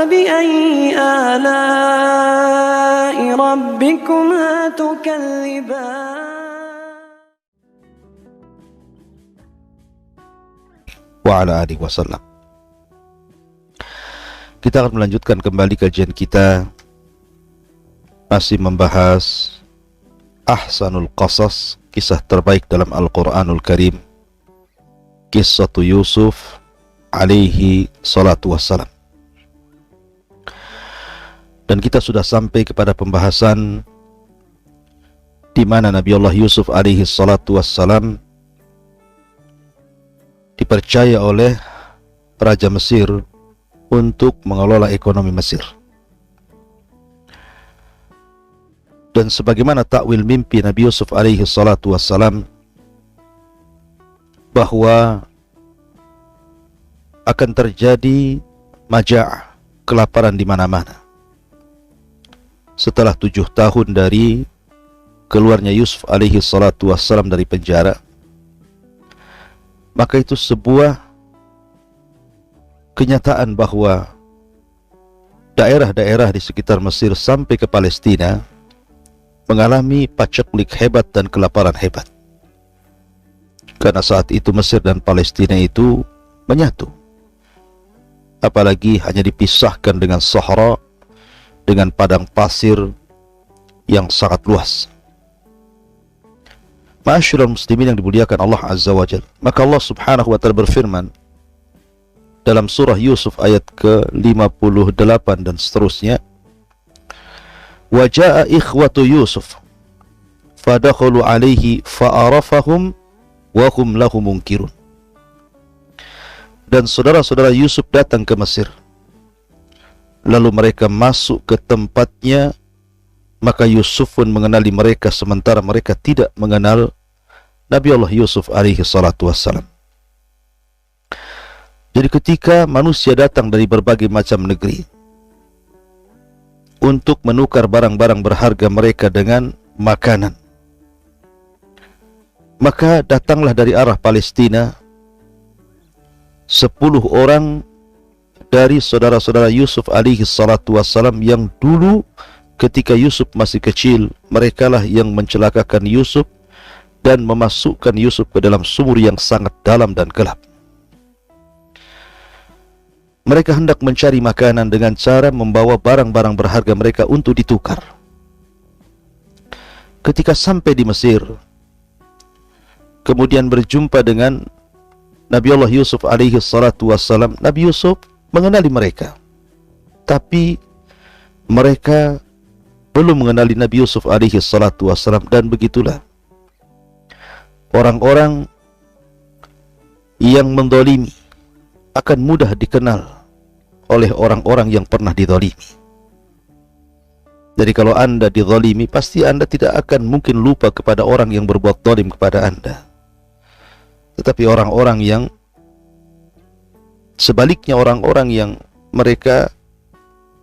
فبأي آلاء ربكما تكذبان wa ala alihi wasallam. Kita akan melanjutkan kembali kajian kita, masih membahas Ahsanul Qasas, kisah terbaik dalam Al-Quranul Karim, kisah Yusuf alaihi salatu wassalam. Dan kita sudah sampai kepada pembahasan di mana Nabi Allah Yusuf alaihi salatu wassalam dipercaya oleh Raja Mesir untuk mengelola ekonomi Mesir. Dan sebagaimana takwil mimpi Nabi Yusuf alaihi salatu wassalam bahwa akan terjadi majaa', kelaparan di mana-mana. Setelah 7 tahun dari keluarnya Yusuf alaihi salatu wassalam dari penjara, maka itu sebuah kenyataan bahwa daerah-daerah di sekitar Mesir sampai ke Palestina mengalami paceklik hebat dan kelaparan hebat. Karena saat itu Mesir dan Palestina itu menyatu. Apalagi hanya dipisahkan dengan Sahara, dengan padang pasir yang sangat luas. Ma'asyiral muslimin yang dimuliakan Allah Azza wa Jalla, maka Allah Subhanahu wa ta'ala berfirman dalam surah Yusuf ayat ke-58 dan seterusnya, wa jaa ikhwatu Yusuf fadakhalu alaihi fa'arafahum wa hum lahu munkirun. Dan saudara-saudara Yusuf datang ke Mesir, lalu mereka masuk ke tempatnya, maka Yusuf pun mengenali mereka sementara mereka tidak mengenal Nabi Allah Yusuf alaihi salatu wassalam. Jadi ketika manusia datang dari berbagai macam negeri untuk menukar barang-barang berharga mereka dengan makanan, maka datanglah dari arah Palestina 10 orang dari saudara-saudara Yusuf alaihi salatu wassalam yang dulu ketika Yusuf masih kecil, merekalah yang mencelakakan Yusuf dan memasukkan Yusuf ke dalam sumur yang sangat dalam dan gelap. Mereka hendak mencari makanan dengan cara membawa barang-barang berharga mereka untuk ditukar. Ketika sampai di Mesir, kemudian berjumpa dengan Nabi Allah Yusuf alaihi salatu wassalam, Nabi Yusuf mengenali mereka, tapi mereka belum mengenali Nabi Yusuf alaihi salatu wassalam. Dan begitulah orang-orang yang mendolimi akan mudah dikenal oleh orang-orang yang pernah didolimi. Jadi kalau anda didolimi, pasti anda tidak akan mungkin lupa kepada orang yang berbuat dolim kepada anda. Tetapi orang-orang yang sebaliknya, orang-orang yang mereka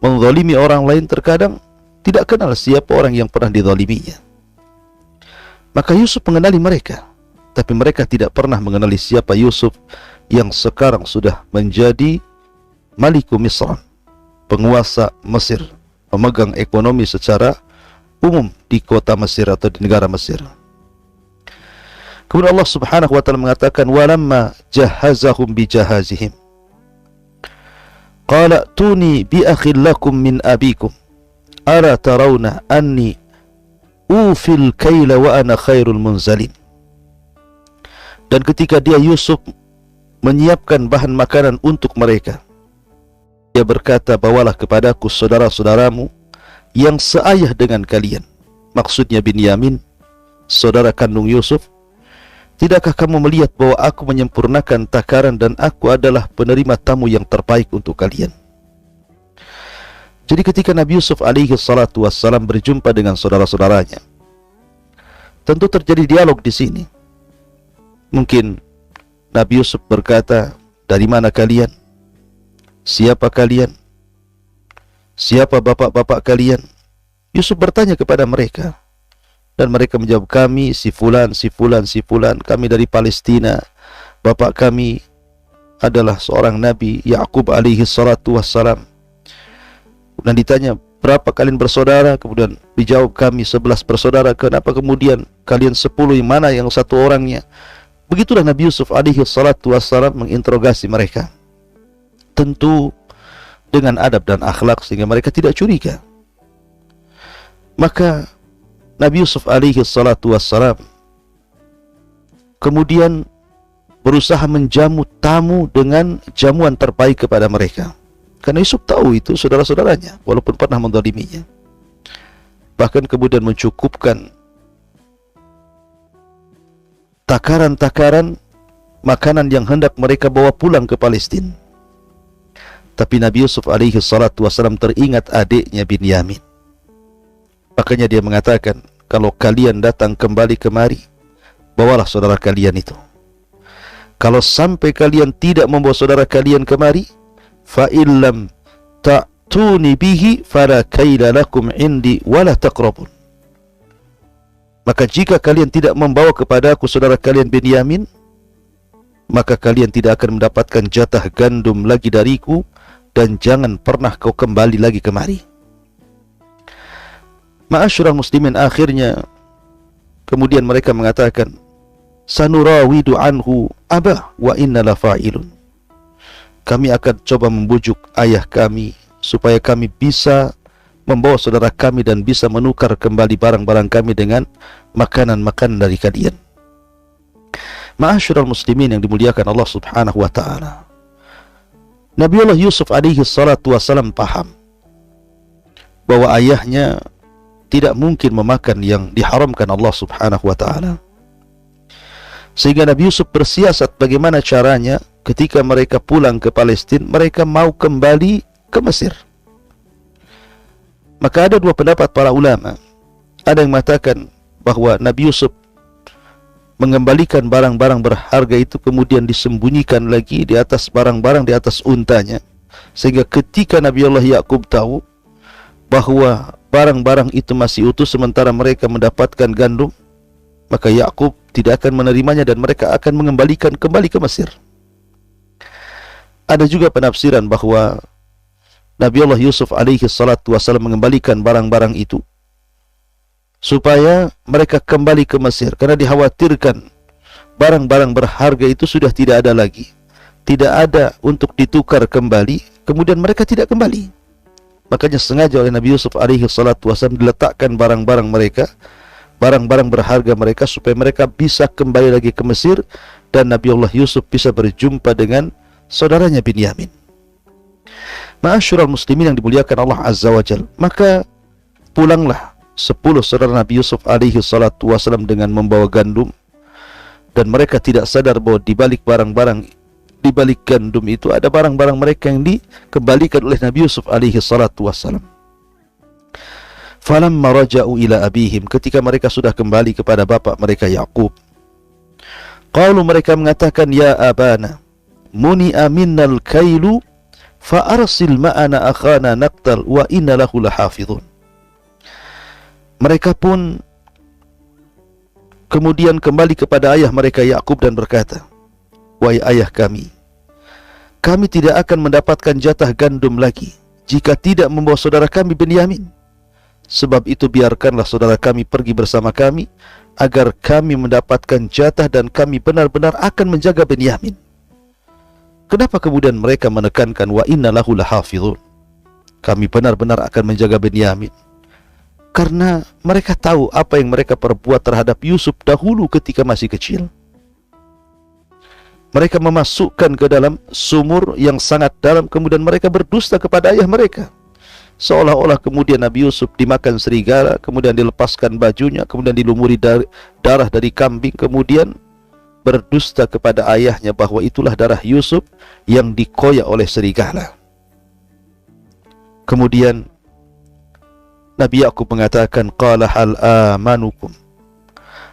mendolimi orang lain, terkadang tidak kenal siapa orang yang pernah didoliminya. Maka Yusuf mengenali mereka, tapi mereka tidak pernah mengenali siapa Yusuf yang sekarang sudah menjadi Maliku Misran, penguasa Mesir, pemegang ekonomi secara umum di kota Mesir atau di negara Mesir. Kemudian Allah Subhanahu wa ta'ala mengatakan, walamma jahazahum bijahazihim qala tuni bi akhil lakum min abikum ala tarawna anni ufil kaila wa ana khairul munzalin. Dan ketika dia Yusuf menyiapkan bahan makanan untuk mereka, dia berkata, bawalah kepadaku saudara-saudaramu yang seayah dengan kalian, maksudnya Binyamin, saudara kandung Yusuf. Tidakkah kamu melihat bahwa aku menyempurnakan takaran dan aku adalah penerima tamu yang terbaik untuk kalian? Jadi ketika Nabi Yusuf alaihi salatu wassalam berjumpa dengan saudara-saudaranya, tentu terjadi dialog di sini. Mungkin Nabi Yusuf berkata, dari mana kalian? Siapa kalian? Siapa bapak-bapak kalian? Yusuf bertanya kepada mereka, dan mereka menjawab, kami si fulan, si fulan, si fulan, kami dari Palestina. Bapak kami adalah seorang Nabi Ya'qub alaihi salatu wassalam. Kemudian ditanya, berapa kalian bersaudara? Kemudian dijawab, kami 11 bersaudara. Kenapa kemudian kalian 10, yang mana yang satu orangnya? Begitulah Nabi Yusuf alaihi salatu wassalam menginterogasi mereka, tentu dengan adab dan akhlak sehingga mereka tidak curiga. Maka Nabi Yusuf alaihi salatu wassalam kemudian berusaha menjamu tamu dengan jamuan terbaik kepada mereka. Karena Yusuf tahu itu saudara-saudaranya, walaupun pernah menzaliminya. Bahkan kemudian mencukupkan takaran-takaran makanan yang hendak mereka bawa pulang ke Palestina. Tapi Nabi Yusuf alaihi salatu wassalam teringat adiknya Binyamin. Makanya dia mengatakan, kalau kalian datang kembali kemari, bawalah saudara kalian itu. Kalau sampai kalian tidak membawa saudara kalian kemari, fa illam ta'tuni bihi fala kaila lakum indi wala taqrabun. Maka jika kalian tidak membawa kepada aku saudara kalian Binyamin, maka kalian tidak akan mendapatkan jatah gandum lagi dariku, dan jangan pernah kau kembali lagi kemari. Ma'asyiral muslimin, akhirnya kemudian mereka mengatakan, sanurawidu anhu abah wa inna la fa'ilun. Kami akan coba membujuk ayah kami supaya kami bisa membawa saudara kami dan bisa menukar kembali barang-barang kami dengan makanan-makanan dari kalian. Ma'asyiral muslimin yang dimuliakan Allah Subhanahu wa taala. Nabiullah Yusuf alaihi salatu wasalam paham bahwa ayahnya tidak mungkin memakan yang diharamkan Allah Subhanahu wa taala. Sehingga Nabi Yusuf bersiasat bagaimana caranya ketika mereka pulang ke Palestina, mereka mau kembali ke Mesir. Maka ada dua pendapat para ulama. Ada yang mengatakan bahwa Nabi Yusuf mengembalikan barang-barang berharga itu kemudian disembunyikan lagi di atas barang-barang di atas untanya, sehingga ketika Nabi Allah Yakub tahu bahwa barang-barang itu masih utuh sementara mereka mendapatkan gandum, maka Yakub tidak akan menerimanya dan mereka akan mengembalikan kembali ke Mesir. Ada juga penafsiran bahwa Nabi Allah Yusuf alaihi salatu wasallam mengembalikan barang-barang itu supaya mereka kembali ke Mesir, karena dikhawatirkan barang-barang berharga itu sudah tidak ada lagi, tidak ada untuk ditukar kembali, kemudian mereka tidak kembali. Makanya sengaja oleh Nabi Yusuf alaihi salatu wasallam diletakkan barang-barang mereka, barang-barang berharga mereka, supaya mereka bisa kembali lagi ke Mesir dan Nabi Allah Yusuf bisa berjumpa dengan saudaranya Binyamin. Ma'asyiral muslimin yang dimuliakan Allah Azza wa Jalla, maka pulanglah 10 saudara Nabi Yusuf alaihi salatu wasallam dengan membawa gandum, dan mereka tidak sadar bahwa di balik barang-barang, di balik gandum itu ada barang-barang mereka yang dikembalikan oleh Nabi Yusuf alaihi salatu wasallam. Falamma raja'u ila abihim, ketika mereka sudah kembali kepada bapak mereka Yakub, qalu, mereka mengatakan, ya abana muni'a minnal kailu fa arsil ma'ana akhana naqtal wa inna lahu lahafidhun. Mereka pun kemudian kembali kepada ayah mereka Yakub dan berkata, wahai ayah kami tidak akan mendapatkan jatah gandum lagi jika tidak membawa saudara kami Binyamin. Sebab itu biarkanlah saudara kami pergi bersama kami, agar kami mendapatkan jatah dan kami benar-benar akan menjaga Binyamin. Kenapa kemudian mereka menekankan wa inna lahu lahafidhun, kami benar-benar akan menjaga Binyamin? Karena mereka tahu apa yang mereka perbuat terhadap Yusuf dahulu ketika masih kecil. Mereka memasukkan ke dalam sumur yang sangat dalam, kemudian mereka berdusta kepada ayah mereka. Seolah-olah kemudian Nabi Yusuf dimakan serigala, kemudian dilepaskan bajunya, kemudian dilumuri darah dari kambing, kemudian berdusta kepada ayahnya bahwa itulah darah Yusuf yang dikoyak oleh serigala. Kemudian Nabi Yakub mengatakan, qala hal amanukum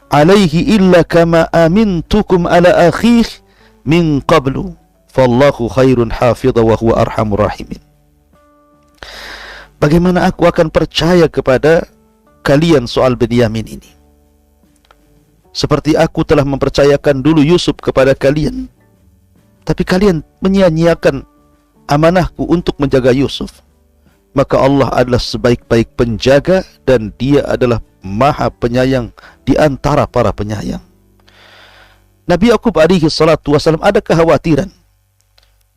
alaihi illa kama amintukum ala akhih min qablu fallahu khairun hafidha wa huwa arhamur rahimin. Bagaimana aku akan percaya kepada kalian soal Binyamin ini, seperti aku telah mempercayakan dulu Yusuf kepada kalian, tapi kalian menyia-nyiakan amanahku untuk menjaga Yusuf. maka Allah adalah sebaik-baik penjaga dan Dia adalah Maha Penyayang di antara para penyayang. Nabi Yakub alaihi salatu wasallam ada kekhawatiran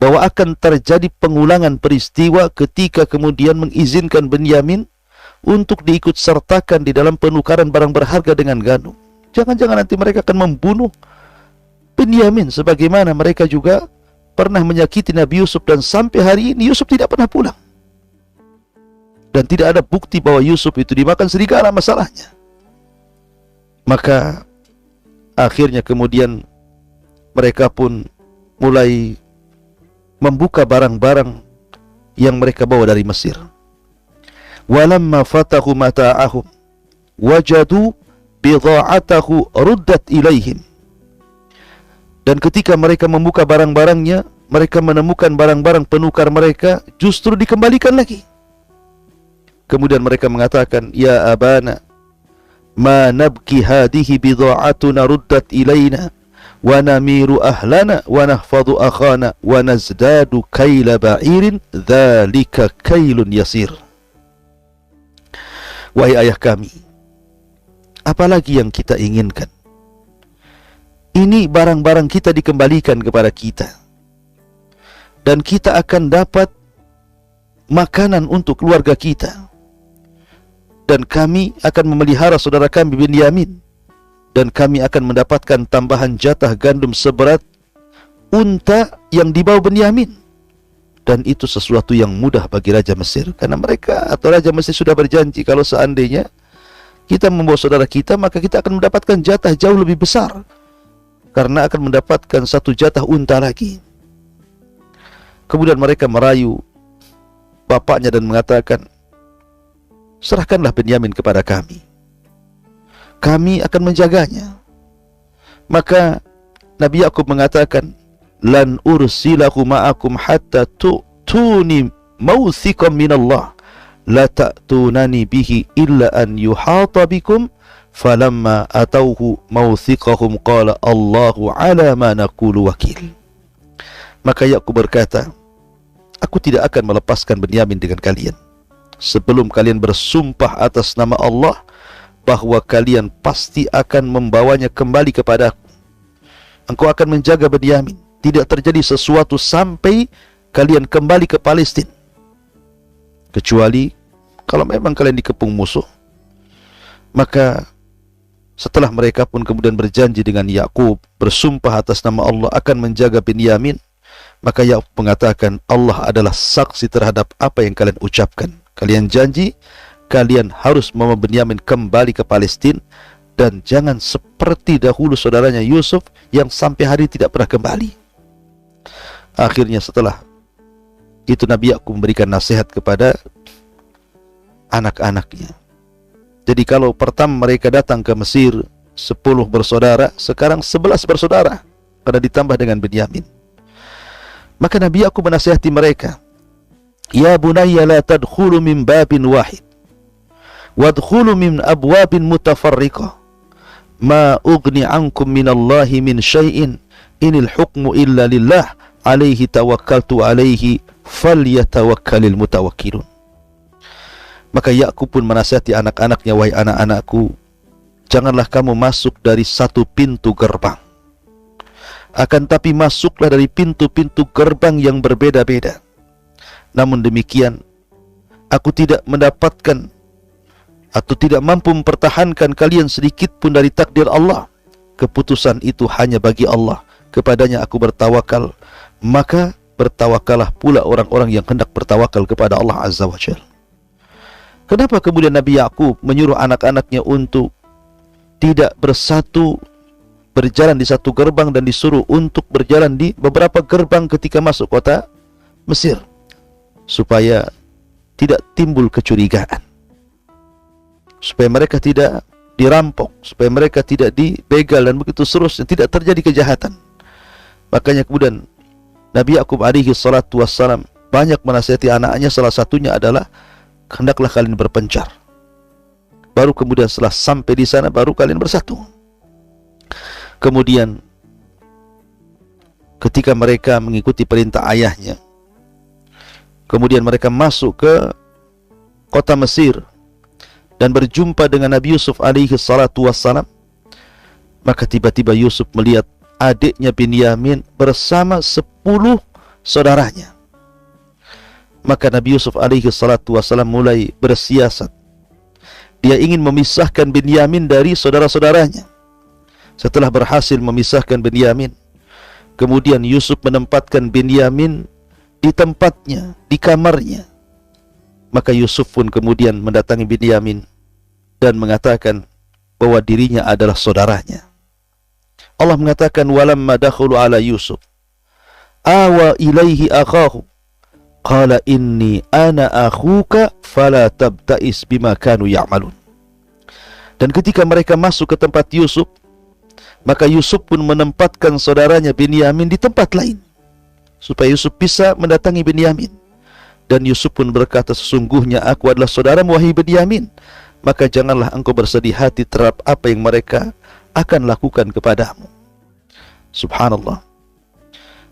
bahwa akan terjadi pengulangan peristiwa ketika kemudian mengizinkan Benyamin untuk diikut sertakan di dalam penukaran barang berharga dengan gandum. Jangan-jangan nanti mereka akan membunuh Benyamin sebagaimana mereka juga pernah menyakiti Nabi Yusuf, dan sampai hari ini Yusuf tidak pernah pulang. Dan tidak ada bukti bahwa Yusuf itu dimakan serigala masalahnya. Maka akhirnya kemudian mereka pun mulai membuka barang-barang yang mereka bawa dari Mesir. Walamma fatahu mata'ahum wajadu bidha'atahu ruddat ilaihim. Dan ketika mereka membuka barang-barangnya, mereka menemukan barang-barang penukar mereka justru dikembalikan lagi. Kemudian mereka mengatakan, ya abana, ma nabki hadihi bidha'atuna ruddat ilaina, wa namiru ahlana, wa nahfadu akhana, wa nazdadu kaila ba'irin, dhalika kailun yasir. Wahai ayah kami, apalagi yang kita inginkan? Ini barang-barang kita dikembalikan kepada kita, dan kita akan dapat makanan untuk keluarga kita. Dan kami akan memelihara saudara kami Benyamin, dan kami akan mendapatkan tambahan jatah gandum seberat unta yang dibawa Benyamin. Dan itu sesuatu yang mudah bagi Raja Mesir, karena mereka atau Raja Mesir sudah berjanji kalau seandainya kita membawa saudara kita, maka kita akan mendapatkan jatah jauh lebih besar, karena akan mendapatkan satu jatah unta lagi. Kemudian mereka merayu bapaknya dan mengatakan, serahkanlah Benyamin kepada kami, kami akan menjaganya. Maka Nabi Yakub mengatakan, lan ursilahu ma'akum hatta tu'tuni mawthiqan minallah, la ta'tunani bihi illa an yuhata bikum. Falamma atauhu mawthiqahum qala Allahu ala ma naqulu wakil. Maka Yakub berkata, aku tidak akan melepaskan Benyamin dengan kalian sebelum kalian bersumpah atas nama Allah bahwa kalian pasti akan membawanya kembali kepadaku. Engkau akan menjaga Benyamin, tidak terjadi sesuatu sampai kalian kembali ke Palestina, kecuali kalau memang kalian dikepung musuh. Maka setelah mereka pun kemudian berjanji dengan Yakub, bersumpah atas nama Allah akan menjaga Benyamin, maka Yakub mengatakan, Allah adalah saksi terhadap apa yang kalian ucapkan. Kalian janji kalian harus membawa Benyamin kembali ke Palestina, dan jangan seperti dahulu saudaranya Yusuf yang sampai hari tidak pernah kembali. Akhirnya setelah itu Nabi Yakub memberikan nasihat kepada anak-anaknya. Jadi kalau pertama mereka datang ke Mesir 10 bersaudara, sekarang 11 bersaudara, karena ditambah dengan Benyamin. Maka Nabi Yakub menasihati mereka, ya bunayya la tadkhulu min babin wahid, wadkhulu min abwabin mutafarriqah, ma ughni ankum minallahi min syai'in, inil hukmu illa lillah, alaihi tawakkaltu alaihi falyatawakkalil mutawakkilun. Maka Yakub pun menasihati anak-anaknya, wahai anak-anakku, janganlah kamu masuk dari satu pintu gerbang, akan tapi masuklah dari pintu-pintu gerbang yang berbeda-beda. Namun demikian, aku tidak mendapatkan atau tidak mampu mempertahankan kalian sedikit pun dari takdir Allah. Keputusan itu hanya bagi Allah, kepadanya aku bertawakal, maka bertawakallah pula orang-orang yang hendak bertawakal kepada Allah Azza wa Jalla. Kenapa kemudian Nabi Yakub menyuruh anak-anaknya untuk tidak bersatu berjalan di satu gerbang dan disuruh untuk berjalan di beberapa gerbang ketika masuk kota Mesir? Supaya tidak timbul kecurigaan, supaya mereka tidak dirampok, supaya mereka tidak dibegal, dan begitu seterusnya, tidak terjadi kejahatan. Makanya kemudian Nabi Yakub alaihi salatu wassalam banyak menasihati anaknya, salah satunya adalah hendaklah kalian berpencar, baru kemudian setelah sampai di sana baru kalian bersatu. Kemudian ketika mereka mengikuti perintah ayahnya, kemudian mereka masuk ke kota Mesir dan berjumpa dengan Nabi Yusuf alaihi salatu wassalam, maka tiba-tiba Yusuf melihat adiknya Binyamin bersama 10 saudaranya. Maka Nabi Yusuf alaihi salatu wassalam mulai bersiasat. Dia ingin memisahkan Binyamin dari saudara-saudaranya. Setelah berhasil memisahkan Binyamin, kemudian Yusuf menempatkan Binyamin di tempatnya, di kamarnya. Maka Yusuf pun kemudian mendatangi Binyamin dan mengatakan bahwa dirinya adalah saudaranya. Allah mengatakan, walamma dakhulu ala Yusuf awa ilaihi akhahu qala inni ana akhuka fala tabta'is bima kanu ya'malun. Dan ketika mereka masuk ke tempat Yusuf, maka Yusuf pun menempatkan saudaranya Binyamin di tempat lain supaya Yusuf bisa mendatangi Binyamin. Dan Yusuf pun berkata, sesungguhnya aku adalah saudaramu wahai Binyamin, maka janganlah engkau bersedih hati terhadap apa yang mereka akan lakukan kepadamu. Subhanallah.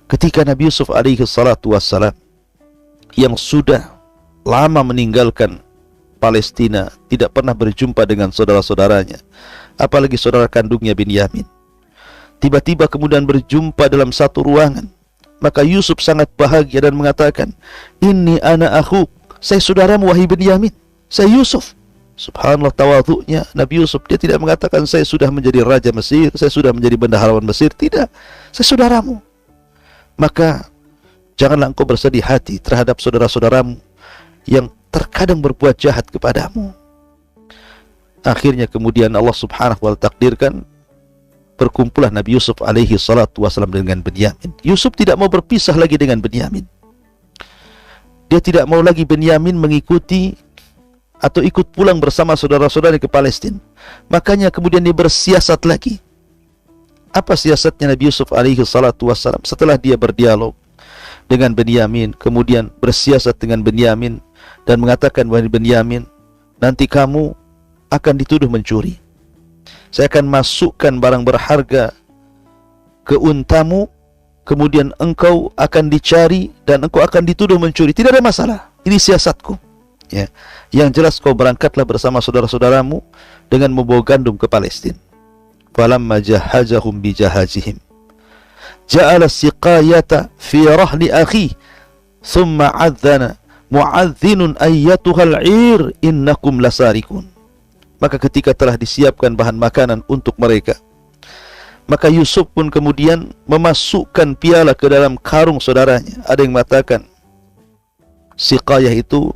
Ketika Nabi Yusuf alaihi salatu wassalam yang sudah lama meninggalkan Palestina, tidak pernah berjumpa dengan saudara-saudaranya, apalagi saudara kandungnya Binyamin, tiba-tiba kemudian berjumpa dalam satu ruangan, maka Yusuf sangat bahagia dan mengatakan, inni ana akhuk, saya saudaramu wahai Binyamin, saya Yusuf. Subhanallah tawadhu'nya Nabi Yusuf. Dia tidak mengatakan saya sudah menjadi raja Mesir, saya sudah menjadi bendaharawan Mesir. Tidak, saya saudaramu. Maka janganlah engkau bersedih hati terhadap saudara-saudaramu yang terkadang berbuat jahat kepadamu. Akhirnya kemudian Allah subhanahu wa ta'ala takdirkan berkumpulah Nabi Yusuf alaihi salatu wassalam dengan Binyamin. Yusuf tidak mau berpisah lagi dengan Binyamin. Dia tidak mau lagi Binyamin mengikuti atau ikut pulang bersama saudara-saudara ke Palestina. Makanya kemudian dia bersiasat lagi. Apa siasatnya Nabi Yusuf alaihi salatu wassalam? Setelah dia berdialog dengan Binyamin, kemudian bersiasat dengan Binyamin dan mengatakan, wahai Binyamin, nanti kamu akan dituduh mencuri. Saya akan masukkan barang berharga ke untamu, kemudian engkau akan dicari dan engkau akan dituduh mencuri. Tidak ada masalah, ini siasatku. Ya, yang jelas kau berangkatlah bersama saudara-saudaramu dengan membawa gandum ke Palestina. Falamma jahazahum bijahazihim ja'ala siqayata fi rahli akhi thumma adzana mu'adzinun ayyatuhal 'ir innakum lasarikun. Maka ketika telah disiapkan bahan makanan untuk mereka, maka Yusuf pun kemudian memasukkan piala ke dalam karung saudaranya. Ada yang mengatakan siqayah itu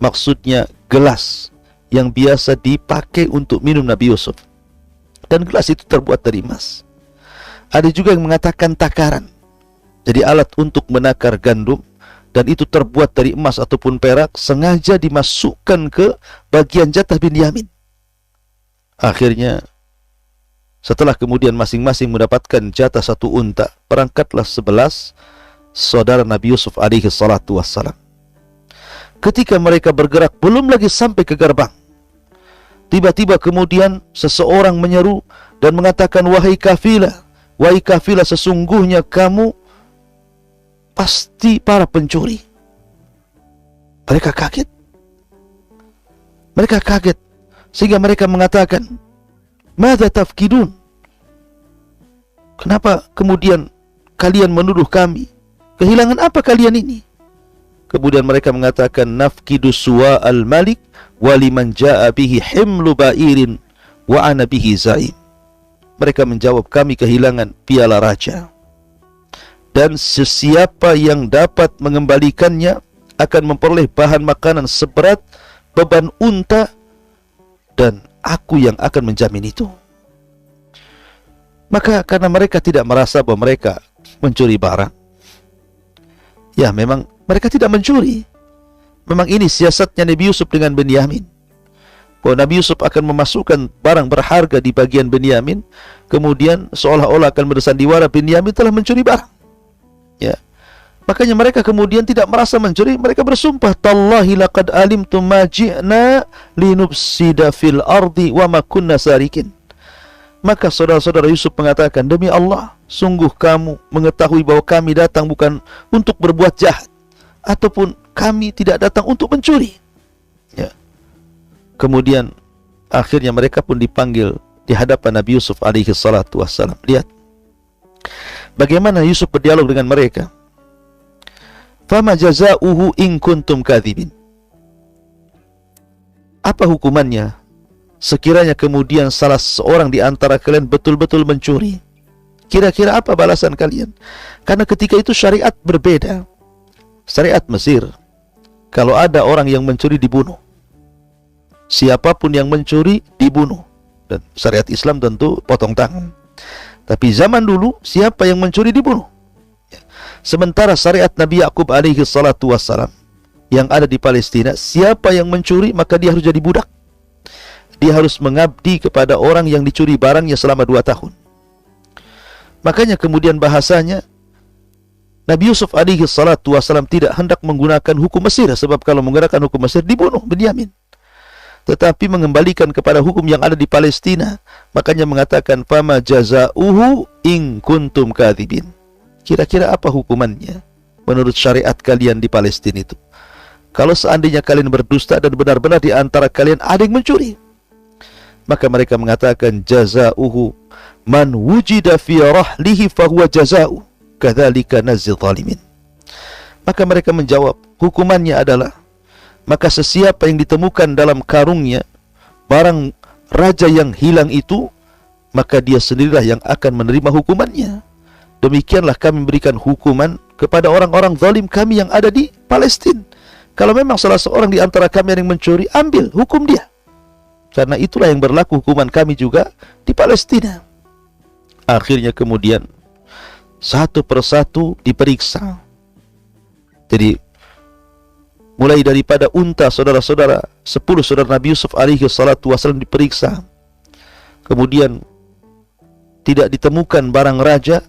maksudnya gelas yang biasa dipakai untuk minum Nabi Yusuf, dan gelas itu terbuat dari emas. Ada juga yang mengatakan takaran, jadi alat untuk menakar gandum, dan itu terbuat dari emas ataupun perak, sengaja dimasukkan ke bagian jatah Binyamin. Akhirnya setelah kemudian masing-masing mendapatkan jatah satu unta, berangkatlah 11 saudara Nabi Yusuf alaihi salatu wassalam. Ketika mereka bergerak belum lagi sampai ke gerbang, tiba-tiba kemudian seseorang menyeru dan mengatakan, wahai kafilah, sesungguhnya kamu pasti para pencuri. Mereka kaget sehingga mereka mengatakan, madza tafkidun, kenapa kemudian kalian menuduh kami? Kehilangan apa kalian ini? Kemudian mereka mengatakan, nafkidu suwa al-malik waliman ja'a bihi himlu ba'irin wa ana bihi zaim. Mereka menjawab, kami kehilangan piala raja, dan sesiapa yang dapat mengembalikannya akan memperoleh bahan makanan seberat beban unta, dan aku yang akan menjamin itu. Maka karena mereka tidak merasa bahwa mereka mencuri barang, ya memang mereka tidak mencuri. Memang ini siasatnya Nabi Yusuf dengan Binyamin, bahwa Nabi Yusuf akan memasukkan barang berharga di bagian Binyamin, kemudian seolah-olah akan bersandiwara Binyamin telah mencuri barang. Ya, makanya mereka kemudian tidak merasa mencuri. Mereka bersumpah, tallahi laqad alimtum ma ji'na linufsida fil ardi wa ma kunna sarikin. Maka saudara-saudara Yusuf mengatakan, demi Allah, sungguh kamu mengetahui bahwa kami datang bukan untuk berbuat jahat, ataupun kami tidak datang untuk mencuri. Ya. Kemudian akhirnya mereka pun dipanggil di hadapan Nabi Yusuf alaihi salatu wassalam. Lihat bagaimana Yusuf berdialog dengan mereka. Fama jazauhu in kuntum kadzibin. Apa hukumannya sekiranya kemudian salah seorang di antara kalian betul-betul mencuri? Kira-kira apa balasan kalian? Karena ketika itu syariat berbeda. Syariat Mesir, kalau ada orang yang mencuri dibunuh. Siapapun yang mencuri dibunuh. Dan syariat Islam tentu potong tangan. Tapi zaman dulu siapa yang mencuri dibunuh. Sementara syariat Nabi Yakub alaihi salatu wassalam yang ada di Palestina, siapa yang mencuri maka dia harus jadi budak. Dia harus mengabdi kepada orang yang dicuri barangnya selama 2 tahun. Makanya kemudian bahasanya Nabi Yusuf alaihi salatu wassalam tidak hendak menggunakan hukum Mesir, sebab kalau menggunakan hukum Mesir dibunuh Binyamin. Tetapi mengembalikan kepada hukum yang ada di Palestina. Makanya mengatakan fama jazauhu in kuntum kadzibin. Kira-kira apa hukumannya menurut syariat kalian di Palestina itu? Kalau seandainya kalian berdusta dan benar-benar di antara kalian ada yang mencuri, maka mereka mengatakan jazauhu man wujida fi rahlihi fahuwa jazau kadzalika nazil zalimin. Maka mereka menjawab, hukumannya adalah maka sesiapa yang ditemukan dalam karungnya barang raja yang hilang itu, maka dia sendirilah yang akan menerima hukumannya. Demikianlah kami berikan hukuman kepada orang-orang zalim kami yang ada di Palestina. Kalau memang salah seorang di antara kami yang mencuri, ambil hukum dia. Karena itulah yang berlaku hukuman kami juga di Palestina. Akhirnya kemudian satu persatu diperiksa. Jadi mulai daripada unta saudara-saudara 10 saudara Nabi Yusuf alaihi salatu wassalam diperiksa. Kemudian tidak ditemukan barang raja.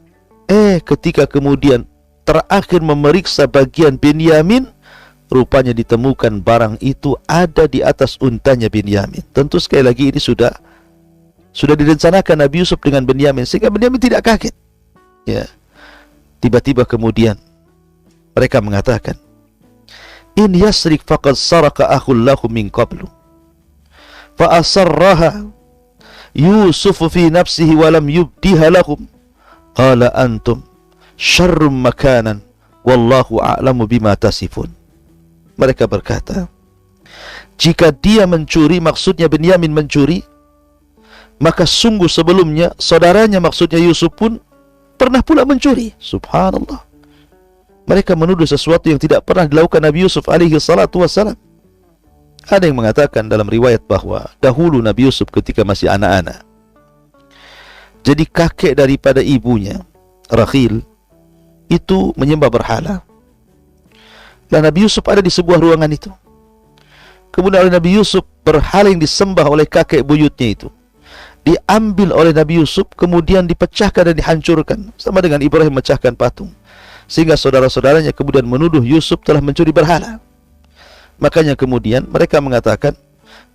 Ketika kemudian terakhir memeriksa bagian Binyamin, rupanya ditemukan barang itu ada di atas untanya Binyamin. Tentu sekali lagi ini sudah direncanakan Nabi Yusuf dengan Binyamin, sehingga Binyamin tidak kaget. Ya. Tiba-tiba kemudian mereka mengatakan, in yasrik faqad saraka akhul lahu min qablu fa asarraha Yusuf fi nafsihi wa lam yubdiha lahum qala antum syarrum makanan wallahu a'lamu bima tasifun. Mereka berkata, jika dia mencuri, maksudnya Binyamin mencuri, maka sungguh sebelumnya saudaranya, maksudnya Yusuf pun pernah pula mencuri. Subhanallah. Mereka menuduh sesuatu yang tidak pernah dilakukan Nabi Yusuf alaihi salatu wassalam. Ada yang mengatakan dalam riwayat bahwa dahulu Nabi Yusuf ketika masih anak-anak, jadi kakek daripada ibunya, Rakhil, itu menyembah berhala. Dan Nabi Yusuf ada di sebuah ruangan itu. Kemudian oleh Nabi Yusuf, berhala yang disembah oleh kakek buyutnya itu diambil oleh Nabi Yusuf, kemudian dipecahkan dan dihancurkan, sama dengan Ibrahim memecahkan patung. Sehingga saudara-saudaranya kemudian menuduh Yusuf telah mencuri berhala. Makanya kemudian mereka mengatakan,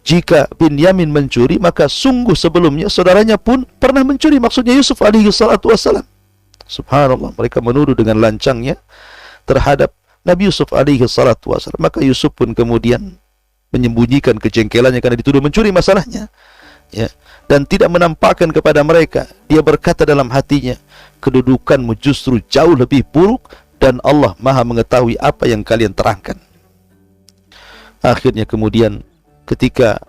jika Binyamin mencuri, maka sungguh sebelumnya saudaranya pun pernah mencuri, maksudnya Yusuf alaihi salatu wassalam. Subhanallah, mereka menuduh dengan lancangnya terhadap Nabi Yusuf alaihi salatu wassalam. Maka Yusuf pun kemudian menyembunyikan kejengkelannya karena dituduh mencuri masalahnya, ya, dan tidak menampakkan kepada mereka. Dia berkata dalam hatinya, kedudukanmu justru jauh lebih buruk dan Allah Maha mengetahui apa yang kalian terangkan. Akhirnya kemudian ketika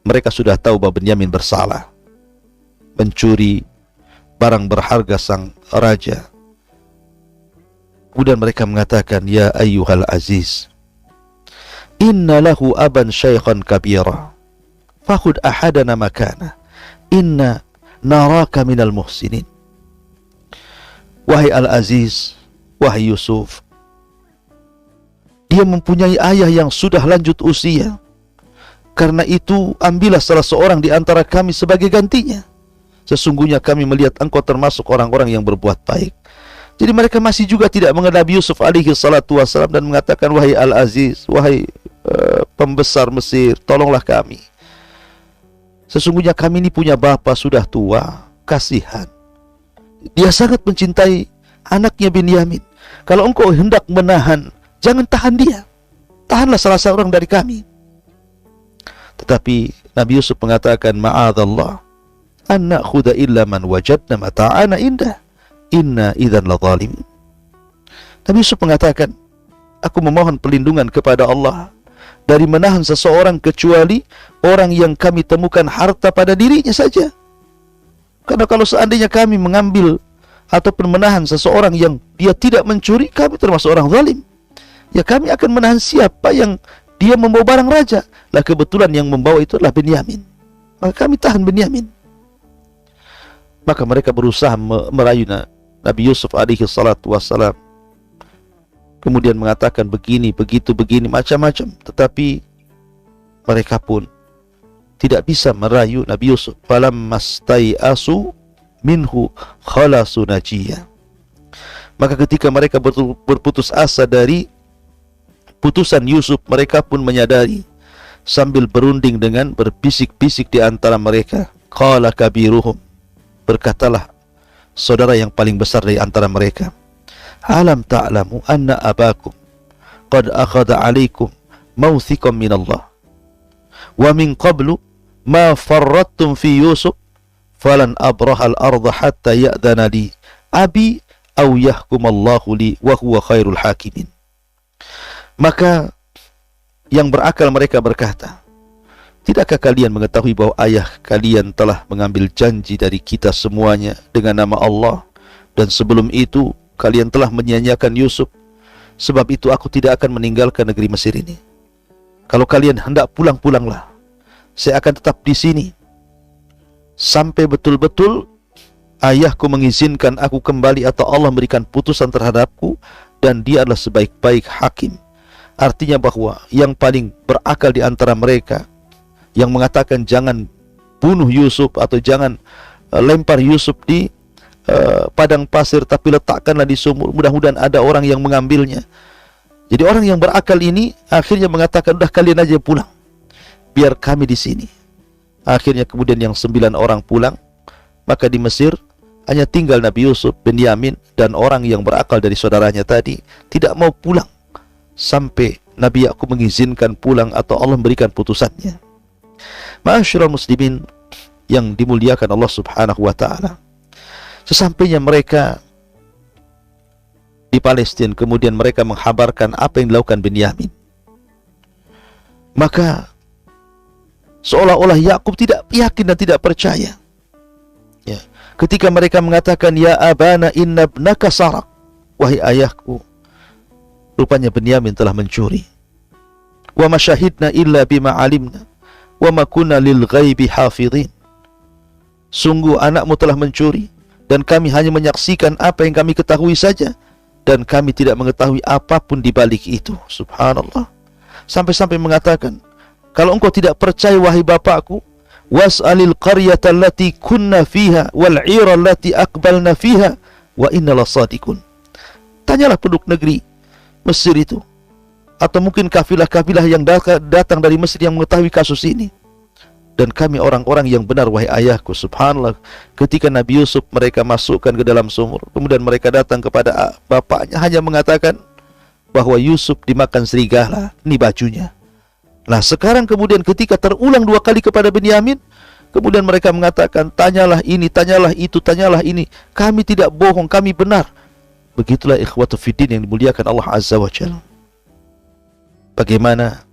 mereka sudah tahu bahwa Binyamin bersalah mencuri barang berharga sang raja, kemudian mereka mengatakan, ya ayyuhal aziz, inna lahu aban syaikhan kabira fakhud ahadana makana inna naraka minal muhsinin. Wahai Al-Aziz, wahai Yusuf, dia mempunyai ayah yang sudah lanjut usia. Karena itu ambillah salah seorang di antara kami sebagai gantinya. Sesungguhnya kami melihat engkau termasuk orang-orang yang berbuat baik. Jadi mereka masih juga tidak mengenal Nabi Yusuf alaihi salatu wassalam dan mengatakan, wahai Al-Aziz, wahai pembesar Mesir, tolonglah kami. Sesungguhnya kami ini punya bapa sudah tua, kasihan. Dia sangat mencintai anaknya Binyamin. Kalau engkau hendak menahan, jangan tahan dia. tahanlah salah seorang dari kami. Tetapi Nabi Yusuf mengatakan, ma'adzallah an na'khudha illa man wajadna mata'ana indah, inna idzan ladzalim. Nabi Yusuf mengatakan, aku memohon perlindungan kepada Allah dari menahan seseorang kecuali orang yang kami temukan harta pada dirinya saja. Karena kalau seandainya kami mengambil ataupun menahan seseorang yang dia tidak mencuri, kami termasuk orang zalim. Ya kami akan menahan siapa yang dia membawa barang raja. Lah kebetulan yang membawa itu adalah Benyamin. Maka kami tahan Benyamin. Maka mereka berusaha merayu Nabi Yusuf alaihi salatu wassalam. Kemudian mengatakan begini, begitu, begini, macam-macam. Tetapi mereka pun tidak bisa merayu Nabi Yusuf. Falamastai'asu minhu khalasu najiyah. Maka ketika mereka berputus asa dari putusan Yusuf, mereka pun menyadari sambil berunding dengan berbisik-bisik di antara mereka. Qala kabiruhum, berkatalah saudara yang paling besar dari antara mereka, alam ta'lamu anna abakum qad akhadha alaikum mawthiqan min Allah wa min qablu ma farrattum fi Yusuf falan abraha al-ardha hatta ya'dana li abi aw yahkum Allahu li wa huwa khairul hakimin. Maka yang berakal mereka berkata, tidakkah kalian mengetahui bahwa ayah kalian telah mengambil janji dari kita semuanya dengan nama Allah, dan sebelum itu kalian telah menyia-nyiakan Yusuf. Sebab itu aku tidak akan meninggalkan negeri Mesir ini. Kalau kalian hendak pulang, pulanglah. Saya akan tetap di sini sampai betul-betul ayahku mengizinkan aku kembali atau Allah memberikan putusan terhadapku dan dia adalah sebaik-baik hakim. Artinya bahwa yang paling berakal di antara mereka yang mengatakan jangan bunuh Yusuf atau jangan lempar Yusuf di padang pasir, tapi letakkanlah di sumur, mudah-mudahan ada orang yang mengambilnya. Jadi orang yang berakal ini akhirnya mengatakan, udah kalian aja pulang, biar kami di sini. Akhirnya kemudian yang 9 orang pulang. Maka di Mesir hanya tinggal Nabi Yusuf, Benyamin, dan orang yang berakal dari saudaranya tadi tidak mau pulang sampai Nabi Yakub mengizinkan pulang atau Allah memberikan putusannya. Ma'asyiral muslimin yang dimuliakan Allah Subhanahu wa taala. Sesampainya mereka di Palestina, kemudian mereka menghabarkan apa yang dilakukan Benyamin. Maka seolah-olah Yakub tidak yakin dan tidak percaya. Ya. Ketika mereka mengatakan, ya abana inna ibnaka sarak, wahai ayahku, rupanya Benyamin telah mencuri. Wa ma syahidna illa bima alimna wa ma kunna lil ghaibi hafidhin. Sungguh anakmu telah mencuri dan kami hanya menyaksikan apa yang kami ketahui saja, dan kami tidak mengetahui apapun di balik itu. Subhanallah. Sampai-sampai mengatakan, kalau engkau tidak percaya wahai bapakku, was'alil qaryata allati kunna fiha wal 'ira allati aqbalna fiha wa inna lasadiqun. Tanyalah penduduk negeri Mesir itu, atau mungkin kafilah-kafilah yang datang dari Mesir yang mengetahui kasus ini, dan kami orang-orang yang benar wahai ayahku. Subhanallah. Ketika Nabi Yusuf mereka masukkan ke dalam sumur, kemudian mereka datang kepada bapaknya hanya mengatakan bahwa Yusuf dimakan serigala, ini bajunya. Nah sekarang kemudian ketika terulang 2 kali kepada Benyamin, kemudian mereka mengatakan, tanyalah ini, tanyalah itu, tanyalah ini, kami tidak bohong, kami benar. Begitulah ikhwatu fiddin yang dimuliakan Allah Azza wa Jalla. Bagaimana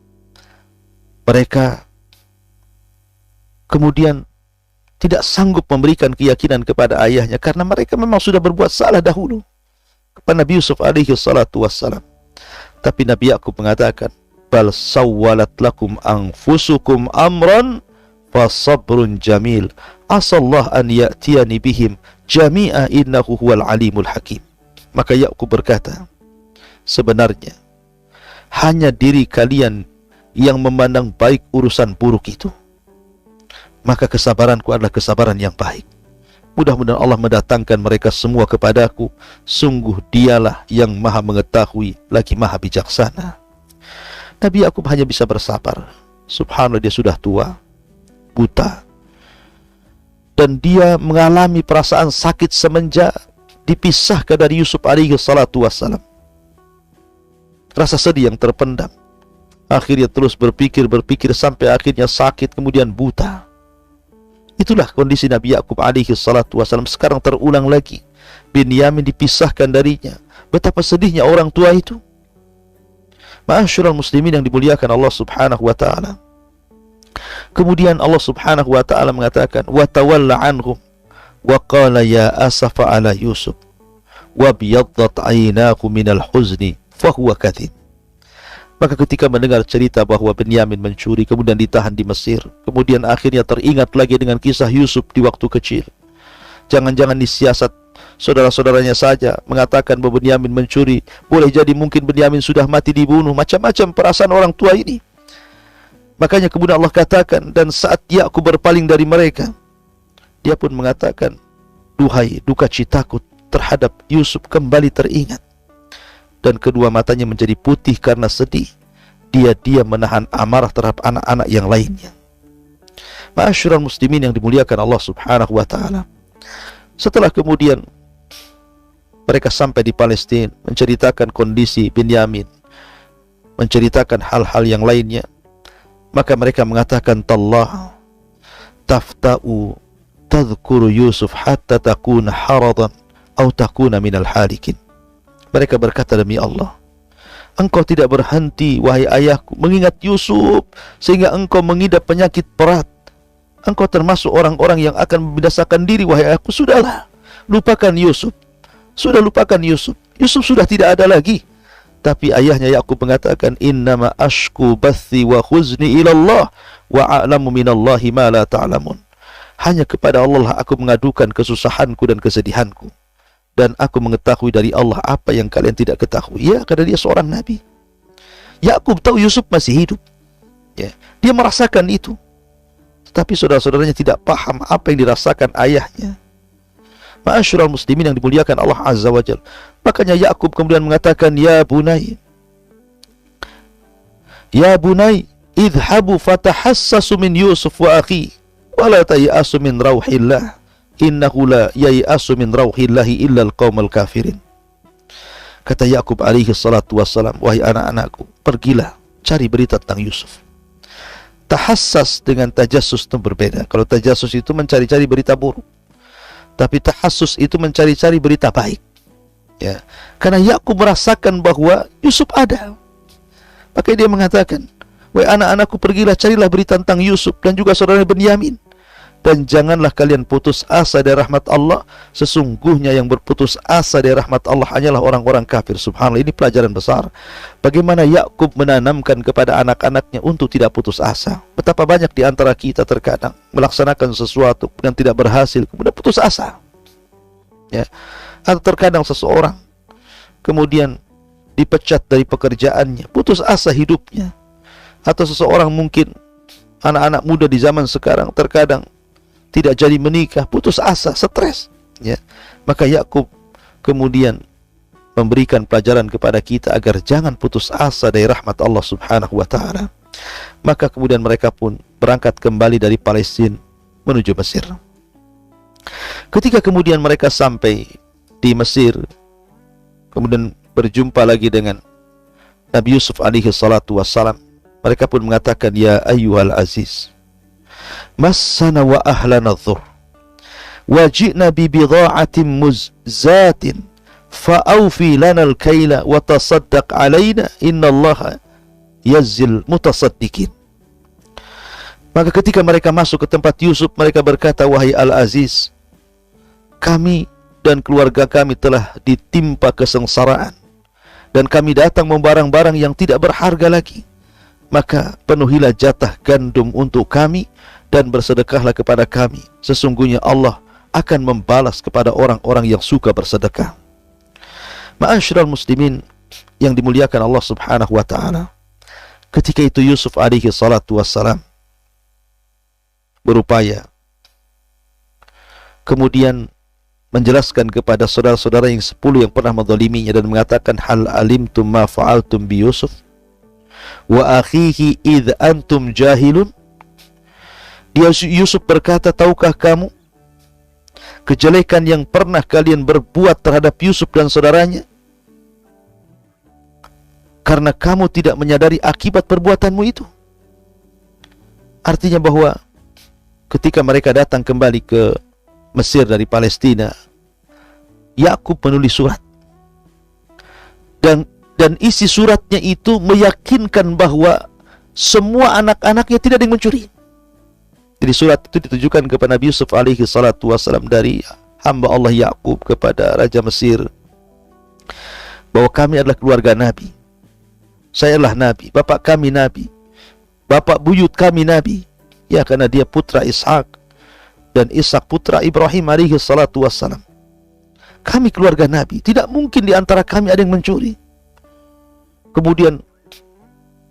mereka kemudian tidak sanggup memberikan keyakinan kepada ayahnya karena mereka memang sudah berbuat salah dahulu kepada Nabi Yusuf alaihi salatu wassalam. Tapi Nabi Yakub mengatakan, bal sawwalat lakum anfusukum amran fasabrun jamil asallah an ya'tiyani bihim jami'a innahu huwal alimul hakim. Maka Yakub berkata, sebenarnya hanya diri kalian yang memandang baik urusan buruk itu. Maka kesabaranku adalah kesabaran yang baik. Mudah-mudahan Allah mendatangkan mereka semua kepadaku. Sungguh dialah yang maha mengetahui lagi maha bijaksana. Nabi Yakub hanya bisa bersabar. Subhanallah, dia sudah tua, buta, dan dia mengalami perasaan sakit semenjak dipisahkan dari Yusuf alaihi salatu wassalam. Rasa sedih yang terpendam. Akhirnya terus berpikir sampai akhirnya sakit, kemudian buta. Itulah kondisi Nabi Yakub alaihi salatu wasallam. Sekarang terulang lagi, Binyamin dipisahkan darinya. Betapa sedihnya orang tua itu. Ma'asyiral muslimin yang dimuliakan Allah subhanahu wa ta'ala. Kemudian Allah subhanahu wa ta'ala mengatakan, wa tawalla anhum wa qala ya asafa ala Yusuf wa biyaddat aynahu minal huzni fahuwa kadhib. Maka ketika mendengar cerita bahwa Binyamin mencuri, kemudian ditahan di Mesir, kemudian akhirnya teringat lagi dengan kisah Yusuf di waktu kecil. Jangan-jangan disiasat saudara-saudaranya saja mengatakan bahwa Binyamin mencuri. Boleh jadi mungkin Binyamin sudah mati dibunuh. Macam-macam perasaan orang tua ini. Makanya kemudian Allah katakan, dan saat Yakub berpaling dari mereka, dia pun mengatakan, duhai duka citaku terhadap Yusuf kembali teringat. Dan kedua matanya menjadi putih karena sedih. Dia menahan amarah terhadap anak-anak yang lainnya. Ma'asyiral muslimin yang dimuliakan Allah subhanahu wa ta'ala. Setelah kemudian mereka sampai di Palestina, menceritakan kondisi Binyamin, menceritakan hal-hal yang lainnya, maka mereka mengatakan, tallah tafta'u tadhkuru Yusuf hatta takuna haradan atau takuna minal halikin. Mereka berkata, demi Allah, engkau tidak berhenti, wahai ayahku, mengingat Yusuf sehingga engkau mengidap penyakit berat. Engkau termasuk orang-orang yang akan membinasakan diri, wahai ayahku. Sudahlah, lupakan Yusuf. Sudah lupakan Yusuf. Yusuf sudah tidak ada lagi. Tapi ayahnya Yakub mengatakan, innama ashku bathi wa khuzni ilallah wa a'lamu minallahi ma la ta'lamun. Hanya kepada Allah aku mengadukan kesusahanku dan kesedihanku, dan aku mengetahui dari Allah apa yang kalian tidak ketahui. Ya, karena dia seorang nabi. Yakub tahu Yusuf masih hidup. Ya, dia merasakan itu. Tetapi saudara-saudaranya tidak paham apa yang dirasakan ayahnya. Ma'asyiral muslimin yang dimuliakan Allah Azza wa Jalla. Makanya Yakub kemudian mengatakan, ya bunai, idhabu fatahassasu min Yusuf wa akhi wa la tayasu min rauhillah. Innahu la yayasu min rauhillahi illa al-qaumul kafirin. Kata Yakub alaihi salatu wassalam, wahai anak-anakku, pergilah cari berita tentang Yusuf. Tahassas dengan tajassus itu berbeda. Kalau tajassus itu mencari-cari berita buruk, tapi tahassus itu mencari-cari berita baik. Ya, karena Yakub merasakan bahwa Yusuf ada. Maka dia mengatakan, wahai anak-anakku, pergilah carilah berita tentang Yusuf dan juga saudaranya Binyamin. Dan janganlah kalian putus asa dari rahmat Allah. Sesungguhnya yang berputus asa dari rahmat Allah hanyalah orang-orang kafir. Subhanallah, ini pelajaran besar. Bagaimana Yakub menanamkan kepada anak-anaknya untuk tidak putus asa. Betapa banyak di antara kita terkadang melaksanakan sesuatu dan tidak berhasil, kemudian putus asa. Ya. Atau terkadang seseorang kemudian dipecat dari pekerjaannya, putus asa hidupnya. Atau seseorang mungkin, anak-anak muda di zaman sekarang terkadang tidak jadi menikah, putus asa, stres. Ya. Maka Yakub kemudian memberikan pelajaran kepada kita agar jangan putus asa dari rahmat Allah subhanahu wa ta'ala. Maka kemudian mereka pun berangkat kembali dari Palestina menuju Mesir. Ketika kemudian mereka sampai di Mesir, kemudian berjumpa lagi dengan Nabi Yusuf alaihi salatu wassalam, mereka pun mengatakan, ya ayyuhal aziz, massana wa ahlana dhur wa ji'na bi bidha'atin muzzatin fa'awfi lana al-kayla wa tasaddaq alaina innallaha yazzil mutasaddiqin. Maka ketika mereka masuk ke tempat Yusuf, mereka berkata, wahai Al-Aziz, kami dan keluarga kami telah ditimpa kesengsaraan, dan kami datang membawa barang-barang yang tidak berharga lagi. Maka penuhilah jatah gandum untuk kami dan bersedekahlah kepada kami. Sesungguhnya Allah akan membalas kepada orang-orang yang suka bersedekah. Ma'asyiral muslimin yang dimuliakan Allah subhanahu wa ta'ala, ketika itu Yusuf alaihi salatu wassalam berupaya kemudian menjelaskan kepada saudara-saudara yang 10 yang pernah menzaliminya dan mengatakan, hal alimtum ma fa'altum bi Yusuf wa akhihi idh antum jahilun. Dia Yusuf berkata, tahukah kamu kejelekan yang pernah kalian berbuat terhadap Yusuf dan saudaranya karena kamu tidak menyadari akibat perbuatanmu itu. Artinya bahwa ketika mereka datang kembali ke Mesir dari Palestina, Yakub menulis surat. Dan isi suratnya itu meyakinkan bahwa semua anak-anaknya tidak ada yang mencuri. Jadi surat itu ditujukan kepada Nabi Yusuf alaihi salatu wassalam dari hamba Allah Yakub kepada Raja Mesir, bahwa kami adalah keluarga Nabi. Saya adalah Nabi, bapak kami Nabi, bapak buyut kami Nabi. Ya, karena dia putra Ishak dan Ishak putra Ibrahim alaihi salatu wassalam. Kami keluarga Nabi, tidak mungkin di antara kami ada yang mencuri. Kemudian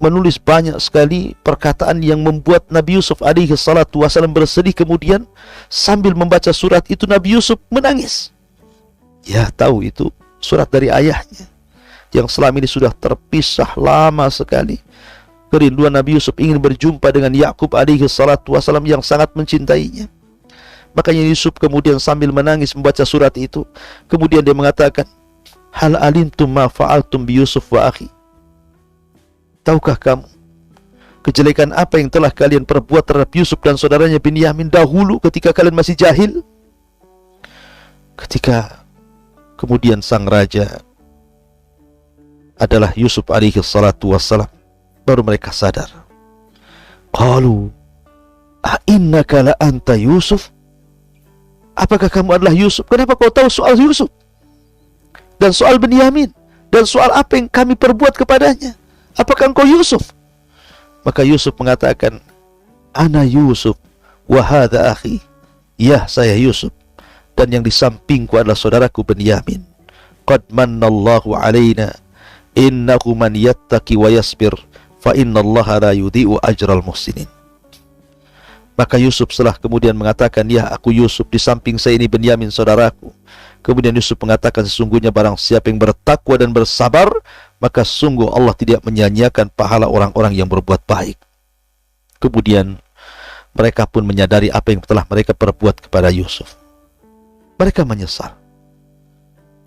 menulis banyak sekali perkataan yang membuat Nabi Yusuf alaihi salatu wassalam bersedih. Kemudian sambil membaca surat itu Nabi Yusuf menangis. Ya, tahu itu surat dari ayahnya yang selama ini sudah terpisah lama sekali. Kerinduan Nabi Yusuf ingin berjumpa dengan Yakub alaihi salatu wassalam yang sangat mencintainya. Makanya Yusuf kemudian sambil menangis membaca surat itu. Kemudian dia mengatakan, hal alimtum ma fa'altum bi Yusuf wa akhi. Tahukah kamu kejelekan apa yang telah kalian perbuat terhadap Yusuf dan saudaranya Binyamin dahulu ketika kalian masih jahil? Ketika kemudian sang raja adalah Yusuf alaihi salatu wassalam, baru mereka sadar. Qalu a'innaka la anta Yusuf? Apakah kamu adalah Yusuf? Kenapa kau tahu soal Yusuf dan soal Binyamin dan soal apa yang kami perbuat kepadanya? Apakah engkau Yusuf? Maka Yusuf mengatakan, ana Yusuf wa hadha akhi. Ya, saya Yusuf, dan yang di sampingku adalah saudaraku Binyamin. Qad mannallahu alaina innahu man yattaqi wa yasbir fa innallaha la yudhi'u ajral muhsinin. Maka Yusuf setelah kemudian mengatakan, ya, aku Yusuf, di samping saya ini Binyamin saudaraku. Kemudian Yusuf mengatakan, sesungguhnya barang siapa yang bertakwa dan bersabar, maka sungguh Allah tidak menyia-nyiakan pahala orang-orang yang berbuat baik. Kemudian mereka pun menyadari apa yang telah mereka perbuat kepada Yusuf. Mereka menyesal.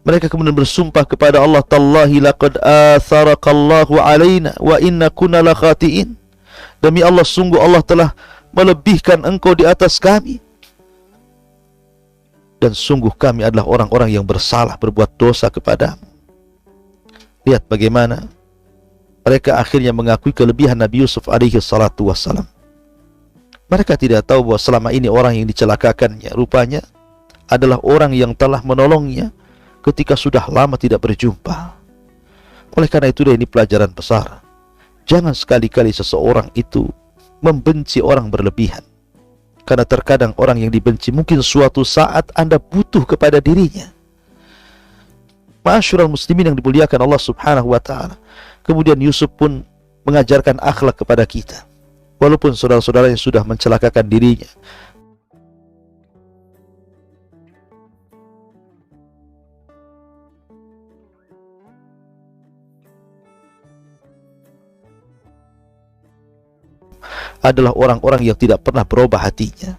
Mereka kemudian bersumpah kepada Allah, tallahi laqad atharakallahu alaina wa inna kunna la khati'in. Demi Allah, sungguh Allah telah melebihkan engkau di atas kami, dan sungguh kami adalah orang-orang yang bersalah, berbuat dosa kepadamu. Lihat bagaimana mereka akhirnya mengakui kelebihan Nabi Yusuf alaihi salatu wassalam. Mereka tidak tahu bahwa selama ini orang yang dicelakakannya rupanya adalah orang yang telah menolongnya ketika sudah lama tidak berjumpa. Oleh karena itu, ini pelajaran besar. Jangan sekali-kali seseorang itu membenci orang berlebihan. Karena terkadang orang yang dibenci mungkin suatu saat Anda butuh kepada dirinya. Ma'asyiral muslimin yang dimuliakan Allah subhanahu wa ta'ala. Kemudian Yusuf pun mengajarkan akhlak kepada kita. Walaupun saudara-saudaranya sudah mencelakakan dirinya, adalah orang-orang yang tidak pernah berubah hatinya.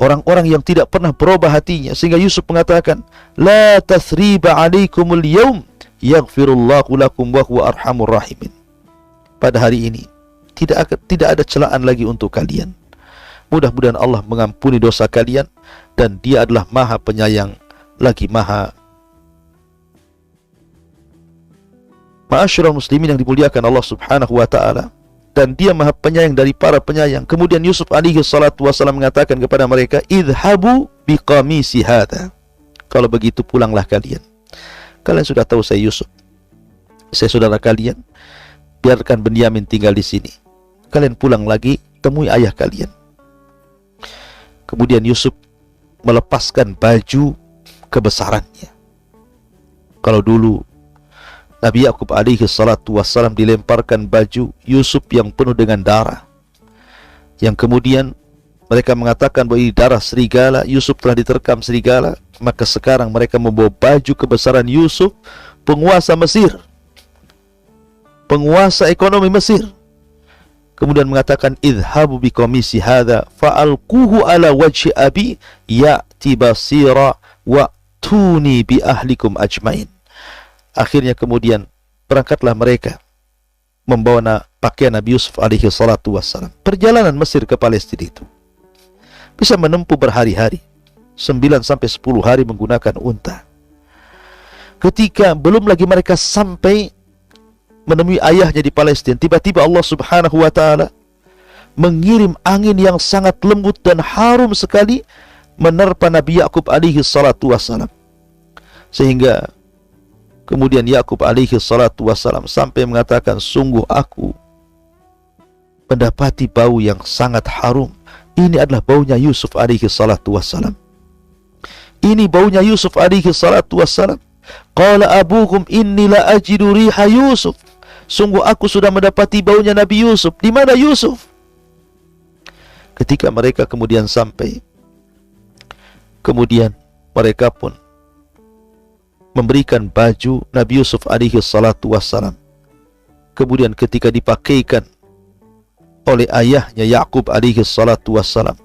Orang-orang yang tidak pernah berubah hatinya. Sehingga Yusuf mengatakan, la tathriba alaikumul yawm yaghfirullahu lakum wa huwa arhamur rahimin. Pada hari ini tidak ada celaan lagi untuk kalian. Mudah-mudahan Allah mengampuni dosa kalian, dan Dia adalah Maha Penyayang lagi Maha. Ma'asyiral muslimin yang dimuliakan Allah subhanahu wa ta'ala, dan Dia Maha Penyayang dari para penyayang. Kemudian Yusuf alaihi salatu wassalam mengatakan kepada mereka, idhabu biqamisi hadha. Kalau begitu pulanglah kalian. Kalian sudah tahu saya Yusuf, saya saudara kalian. Biarkan Binyamin tinggal di sini. Kalian pulang lagi, temui ayah kalian. Kemudian Yusuf melepaskan baju kebesarannya. Kalau dulu Nabi Yakub alaihi salatu wassalam dilemparkan baju Yusuf yang penuh dengan darah, yang kemudian mereka mengatakan bahwa ini darah serigala, Yusuf telah diterkam serigala. Maka sekarang mereka membawa baju kebesaran Yusuf, penguasa Mesir, penguasa ekonomi Mesir. Kemudian mengatakan, idhabu biqamisi hadha fa'alquhu ala wajhi abi ya'ti basira wa tuni bi ahlikum ajmain. Akhirnya kemudian berangkatlah mereka membawa pakaian Nabi Yusuf alaihi salatu wassalam. Perjalanan Mesir ke Palestina itu bisa menempuh berhari-hari, 9 sampai 10 hari menggunakan unta. Ketika belum lagi mereka sampai menemui ayahnya di Palestina, tiba-tiba Allah Subhanahu wa taala mengirim angin yang sangat lembut dan harum sekali menerpa Nabi Yakub alaihi salatu wassalam, sehingga kemudian Yakub alaihi salatu wassalam sampai mengatakan, sungguh aku mendapati bau yang sangat harum. Ini adalah baunya Yusuf alaihi salatu wassalam. Ini baunya Yusuf alaihi salatu wassalam. Qala abuhum inni la ajidu riha Yusuf. Sungguh aku sudah mendapati baunya Nabi Yusuf. Di mana Yusuf? Ketika mereka kemudian sampai, kemudian mereka pun memberikan baju Nabi Yusuf alaihi salatu wassalam. Kemudian ketika dipakaikan oleh ayahnya Yakub alaihi salatu wassalam,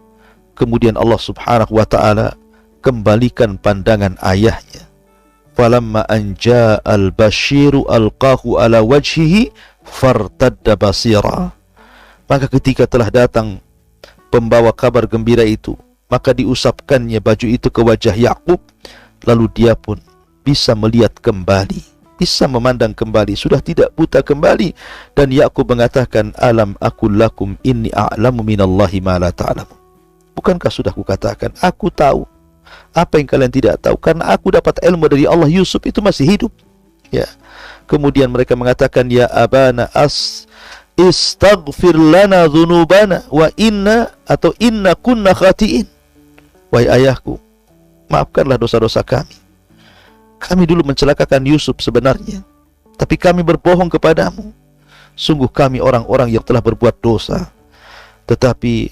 kemudian Allah Subhanahu wa taala kembalikan pandangan ayahnya. Falamma anja al-bashiru alqahu ala wajhihi fartadda basira. Maka ketika telah datang pembawa kabar gembira itu, maka diusapkannya baju itu ke wajah Yakub, lalu dia pun bisa melihat kembali, bisa memandang kembali, sudah tidak buta kembali. Dan Yakub mengatakan, alam aqul lakum inni a'lamu minallahi ma la ta'lamu. Bukankah sudah kukatakan, aku tahu apa yang kalian tidak tahu, karena aku dapat ilmu dari Allah. Yusuf itu masih hidup. Ya. Kemudian mereka mengatakan, ya abana istaghfir lana dhunubana wa inna kunna khatiin. Wahai ayahku, maafkanlah dosa-dosa kami. Kami dulu mencelakakan Yusuf sebenarnya, tapi kami berbohong kepadamu. Sungguh kami orang-orang yang telah berbuat dosa. Tetapi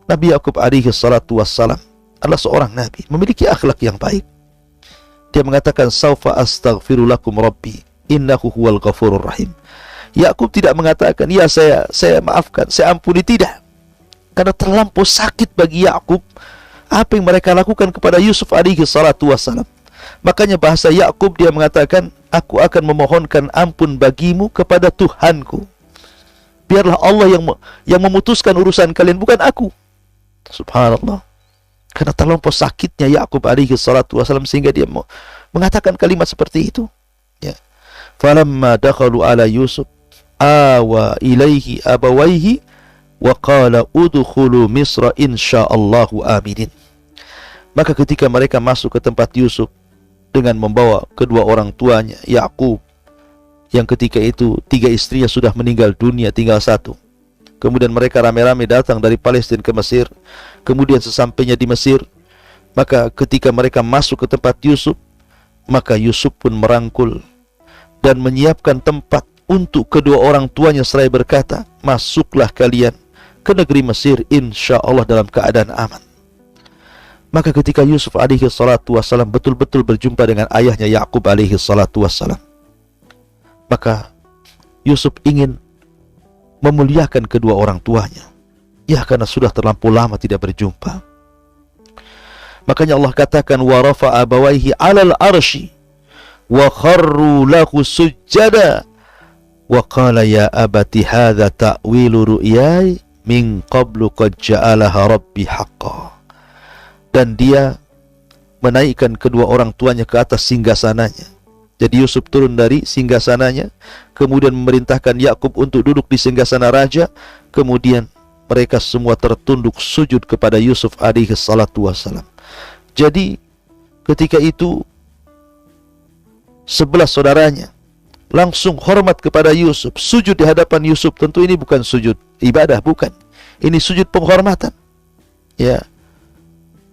Nabi Yakub alaihi salatu wassalam adalah seorang nabi, memiliki akhlak yang baik. Dia mengatakan, saufa astaghfiru lakum rabbi innahu huwal ghafurur rahim. Yakub tidak mengatakan, ya saya maafkan, saya ampuni, tidak. Karena terlampau sakit bagi Yakub apa yang mereka lakukan kepada Yusuf alaihi salatu wassalam. Makanya bahasa Yakub, dia mengatakan, aku akan memohonkan ampun bagimu kepada Tuhanku. Biarlah Allah yang memutuskan urusan kalian, bukan aku. Subhanallah. Karena terlampau sakitnya Yakub alaihi salatu wassalam sehingga dia mengatakan kalimat seperti itu. Ya. Falamma dakhalu ala Yusuf awa ilaihi abawaihi wa qala udkhulu Misra insyaallahu aminin. Maka ketika mereka masuk ke tempat Yusuf dengan membawa kedua orang tuanya, Yakub, yang ketika itu 3 istrinya sudah meninggal dunia, tinggal 1. Kemudian mereka rame-rame datang dari Palestina ke Mesir. Kemudian sesampainya di Mesir, maka ketika mereka masuk ke tempat Yusuf, maka Yusuf pun merangkul dan menyiapkan tempat untuk kedua orang tuanya seraya berkata, masuklah kalian ke negeri Mesir insyaallah dalam keadaan aman. Maka ketika Yusuf alaihi salatu wassalam betul-betul berjumpa dengan ayahnya Yakub alaihi salatu wassalam, maka Yusuf ingin memuliakan kedua orang tuanya. Ya, karena sudah terlampau lama tidak berjumpa. Makanya Allah katakan, wa rafa'a abawaihi 'alal arsy wa kharru lahu sujada wa qala ya abati hadza ta'wilu ru'yai min qablu qad ja'alaha rabbi haqqan. Dan dia menaikkan kedua orang tuanya ke atas singgasananya. Jadi Yusuf turun dari singgasananya, kemudian memerintahkan Yakub untuk duduk di singgasana raja. Kemudian mereka semua tertunduk sujud kepada Yusuf alaihi salatu wassalam. Jadi ketika itu 11 saudaranya langsung hormat kepada Yusuf, sujud di hadapan Yusuf. Tentu ini bukan sujud ibadah, bukan. Ini sujud penghormatan. Ya.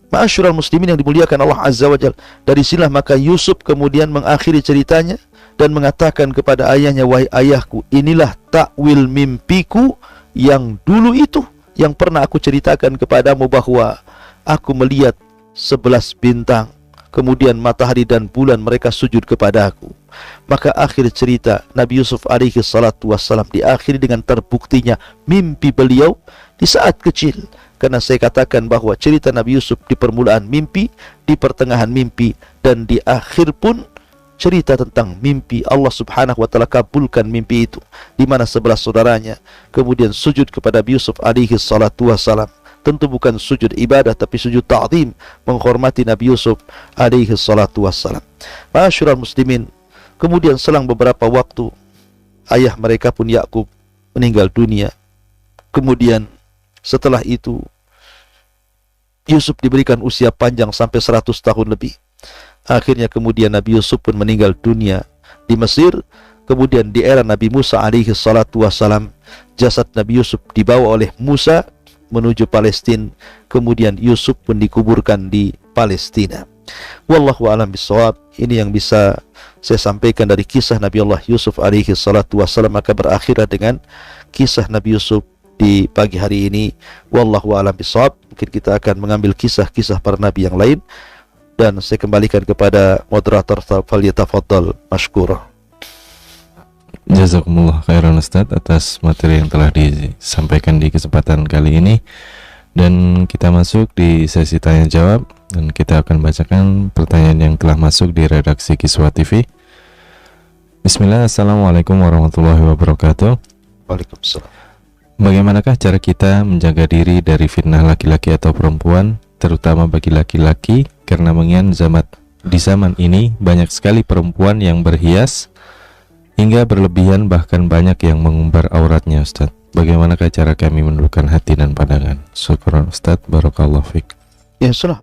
Ma'asyiral muslimin yang dimuliakan Allah Azza wa Jalla. Dari sinilah maka Yusuf kemudian mengakhiri ceritanya dan mengatakan kepada ayahnya, wahai ayahku, inilah takwil mimpiku yang dulu itu, yang pernah aku ceritakan kepadamu, bahwa aku melihat 11 bintang, kemudian matahari dan bulan, mereka sujud kepada aku. Maka akhir cerita Nabi Yusuf alaihi salatu wassalam diakhiri dengan terbuktinya mimpi beliau di saat kecil. Karena saya katakan bahwa cerita Nabi Yusuf di permulaan mimpi, di pertengahan mimpi, dan di akhir pun cerita tentang mimpi. Allah Subhanahu wa taala kabulkan mimpi itu, di mana 11 saudaranya kemudian sujud kepada Nabi Yusuf alaihi salatu wassalam. Tentu bukan sujud ibadah, tapi sujud ta'zim, menghormati Nabi Yusuf alaihi salatu wassalam. Ma'asyiral muslimin, kemudian selang beberapa waktu ayah mereka pun Yakub meninggal dunia. Kemudian setelah itu Yusuf diberikan usia panjang sampai 100 tahun lebih. Akhirnya kemudian Nabi Yusuf pun meninggal dunia di Mesir. Kemudian di era Nabi Musa alaihi salatu wassalam, jasad Nabi Yusuf dibawa oleh Musa menuju Palestina. Kemudian Yusuf pun dikuburkan di Palestina. Wallahu a'lam bishawab. Ini yang bisa saya sampaikan dari kisah Nabi Allah Yusuf alaihi salatu wassalam. Maka berakhirlah dengan kisah Nabi Yusuf di pagi hari ini. Wallahu a'lam bishawab. Mungkin kita akan mengambil kisah-kisah para nabi yang lain, dan saya kembalikan kepada moderator. Falyatafaddal mashkura. Jazakumullah khairan Ustaz atas materi yang telah disampaikan di kesempatan kali ini. Dan kita masuk di sesi tanya jawab, dan kita akan bacakan pertanyaan yang telah masuk di redaksi Kiswah TV. Bismillah. Assalamualaikum warahmatullahi wabarakatuh. Waalaikumsalam. Bagaimanakah cara kita menjaga diri dari fitnah laki-laki atau perempuan, terutama bagi laki-laki, karena mengingat di zaman ini banyak sekali perempuan yang berhias hingga berlebihan, bahkan banyak yang mengumbar auratnya, Ustaz. Bagaimanakah cara kami menundukkan hati dan pandangan? Syukran Ustaz, barakallahu fiik. Ya sudah.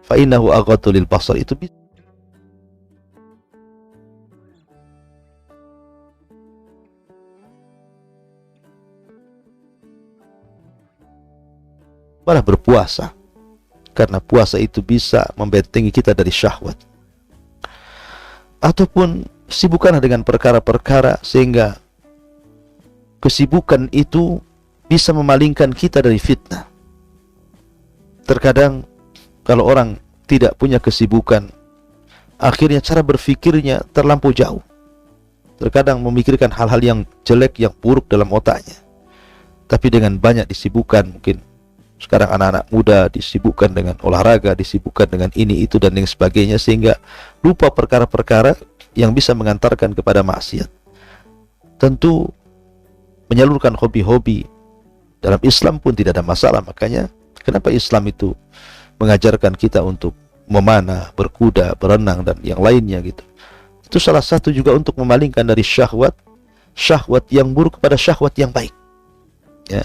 Fa'innahu aghaddu lil basar, itu bisa. Malah berpuasa, karena puasa itu bisa membentengi kita dari syahwat. Ataupun sibukkanlah dengan perkara-perkara sehingga kesibukan itu bisa memalingkan kita dari fitnah. Terkadang kalau orang tidak punya kesibukan, akhirnya cara berfikirnya terlampau jauh. Terkadang memikirkan hal-hal yang jelek, yang buruk dalam otaknya. Tapi dengan banyak disibukkan, mungkin sekarang anak-anak muda disibukkan dengan olahraga, disibukkan dengan ini, itu, dan lain sebagainya, sehingga lupa perkara-perkara yang bisa mengantarkan kepada maksiat. Tentu menyalurkan hobi-hobi dalam Islam pun tidak ada masalah. Makanya kenapa Islam itu mengajarkan kita untuk memanah, berkuda, berenang, dan yang lainnya gitu. Itu salah satu juga untuk memalingkan dari syahwat yang buruk kepada syahwat yang baik. Ya.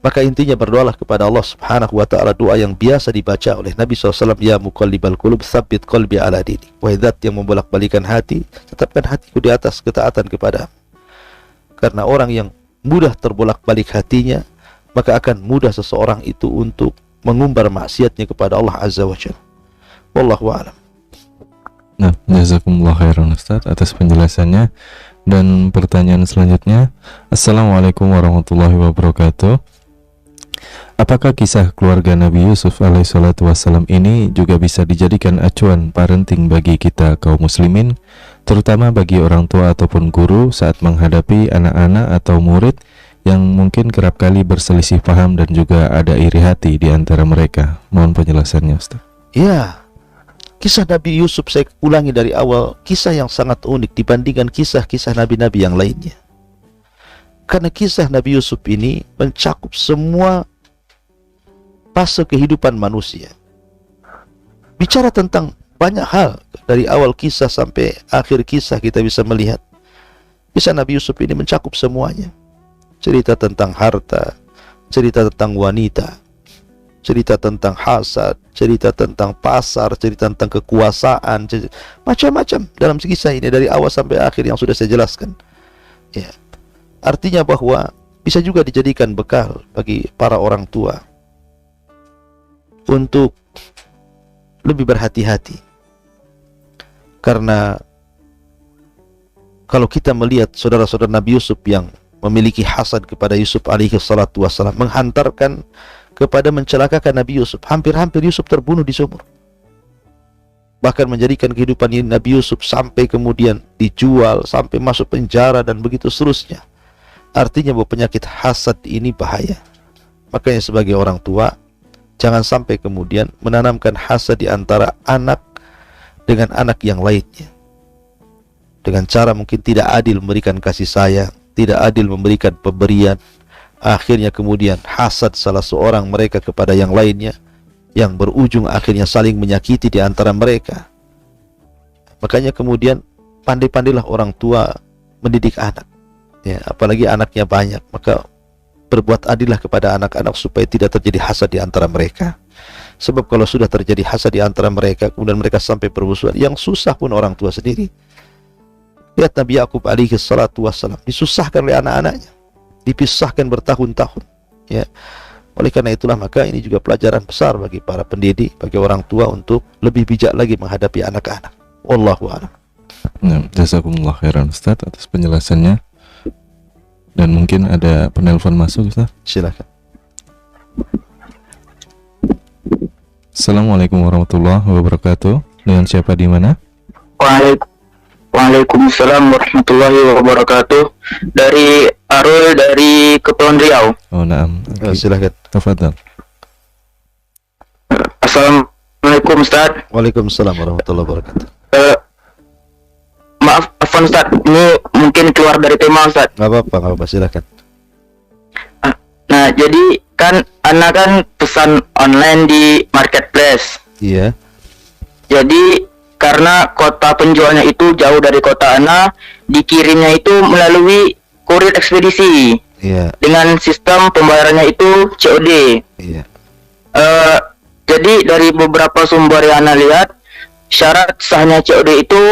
Maka intinya berdoalah kepada Allah Subhanahu wa ta'ala, doa yang biasa dibaca oleh Nabi SAW, ya muqallibal qulub tsabbit qalbi ala dini. Wahai zat yang membolak-balikan hati, tetapkan hatiku di atas ketaatan kepada. Karena orang yang mudah terbolak-balik hatinya, maka akan mudah seseorang itu untuk mengumbar maksiatnya kepada Allah Azza wa Jalla. Wallahu a'lam. Nah, jazakumullah khairan Ustaz atas penjelasannya. Dan pertanyaan selanjutnya, Assalamualaikum warahmatullahi wabarakatuh. Apakah kisah keluarga Nabi Yusuf alaihissalatu wassalam ini juga bisa dijadikan acuan parenting bagi kita kaum muslimin, terutama bagi orang tua ataupun guru saat menghadapi anak-anak atau murid yang mungkin kerap kali berselisih paham dan juga ada iri hati di antara mereka? Mohon penjelasannya, Ustaz. Ya, kisah Nabi Yusuf saya ulangi dari awal, kisah yang sangat unik dibandingkan kisah-kisah nabi-nabi yang lainnya. Karena kisah Nabi Yusuf ini mencakup semua fase kehidupan manusia. Bicara tentang banyak hal, dari awal kisah sampai akhir kisah kita bisa melihat kisah Nabi Yusuf ini mencakup semuanya. Cerita tentang harta, cerita tentang wanita, cerita tentang hasad, cerita tentang pasar, cerita tentang kekuasaan, macam-macam dalam kisah ini dari awal sampai akhir yang sudah saya jelaskan. Ya. Artinya bahwa bisa juga dijadikan bekal bagi para orang tua untuk lebih berhati-hati. Karena kalau kita melihat saudara-saudara Nabi Yusuf yang memiliki hasad kepada Yusuf alaihi salatu wassalam, menghantarkan kepada mencelakakan Nabi Yusuf. Hampir-hampir Yusuf terbunuh di sumur. Bahkan menjadikan kehidupan Nabi Yusuf sampai kemudian dijual, sampai masuk penjara dan begitu seterusnya. Artinya bahwa penyakit hasad ini bahaya. Makanya sebagai orang tua, jangan sampai kemudian menanamkan hasad di antara anak dengan anak yang lainnya. Dengan cara mungkin tidak adil memberikan kasih sayang, tidak adil memberikan pemberian. Akhirnya kemudian hasad salah seorang mereka kepada yang lainnya, yang berujung akhirnya saling menyakiti di antara mereka. Makanya kemudian pandai-pandailah orang tua mendidik anak, ya, apalagi anaknya banyak, maka berbuat adillah kepada anak-anak supaya tidak terjadi hasad di antara mereka. Sebab kalau sudah terjadi hasad di antara mereka, kemudian mereka sampai permusuhan, yang susah pun orang tua sendiri. Lihat Nabi Yakub alaihi salatu wassalam disusahkan oleh anak-anaknya, dipisahkan bertahun-tahun, ya. Oleh karena itulah maka ini juga pelajaran besar bagi para pendidik, bagi orang tua untuk lebih bijak lagi menghadapi anak-anak. Wallahu a'lam. Nah, jazakumullah khairan Ustaz atas penjelasannya. Dan mungkin ada penelpon masuk, Ustaz. Silakan. Assalamualaikum warahmatullahi wabarakatuh. Dengan siapa di mana? Waalaikumsalam warahmatullahi wabarakatuh. Dari Arul dari Kepulauan Riau. Oh, naam. Okay. Silakan. Tafadhal. Assalamualaikum Ustaz. Waalaikumsalam warahmatullahi wabarakatuh. Maaf Ustaz, ini mungkin keluar dari tema Ustaz. Gak apa-apa, silakan. Nah, jadi kan anak kan pesan online di marketplace. Iya. Jadi karena kota penjualnya itu jauh dari kota Ana, dikirimnya itu melalui kurir ekspedisi. Iya. Dengan sistem pembayarannya itu COD. Iya. Jadi dari beberapa sumber yang Ana lihat, syarat sahnya COD itu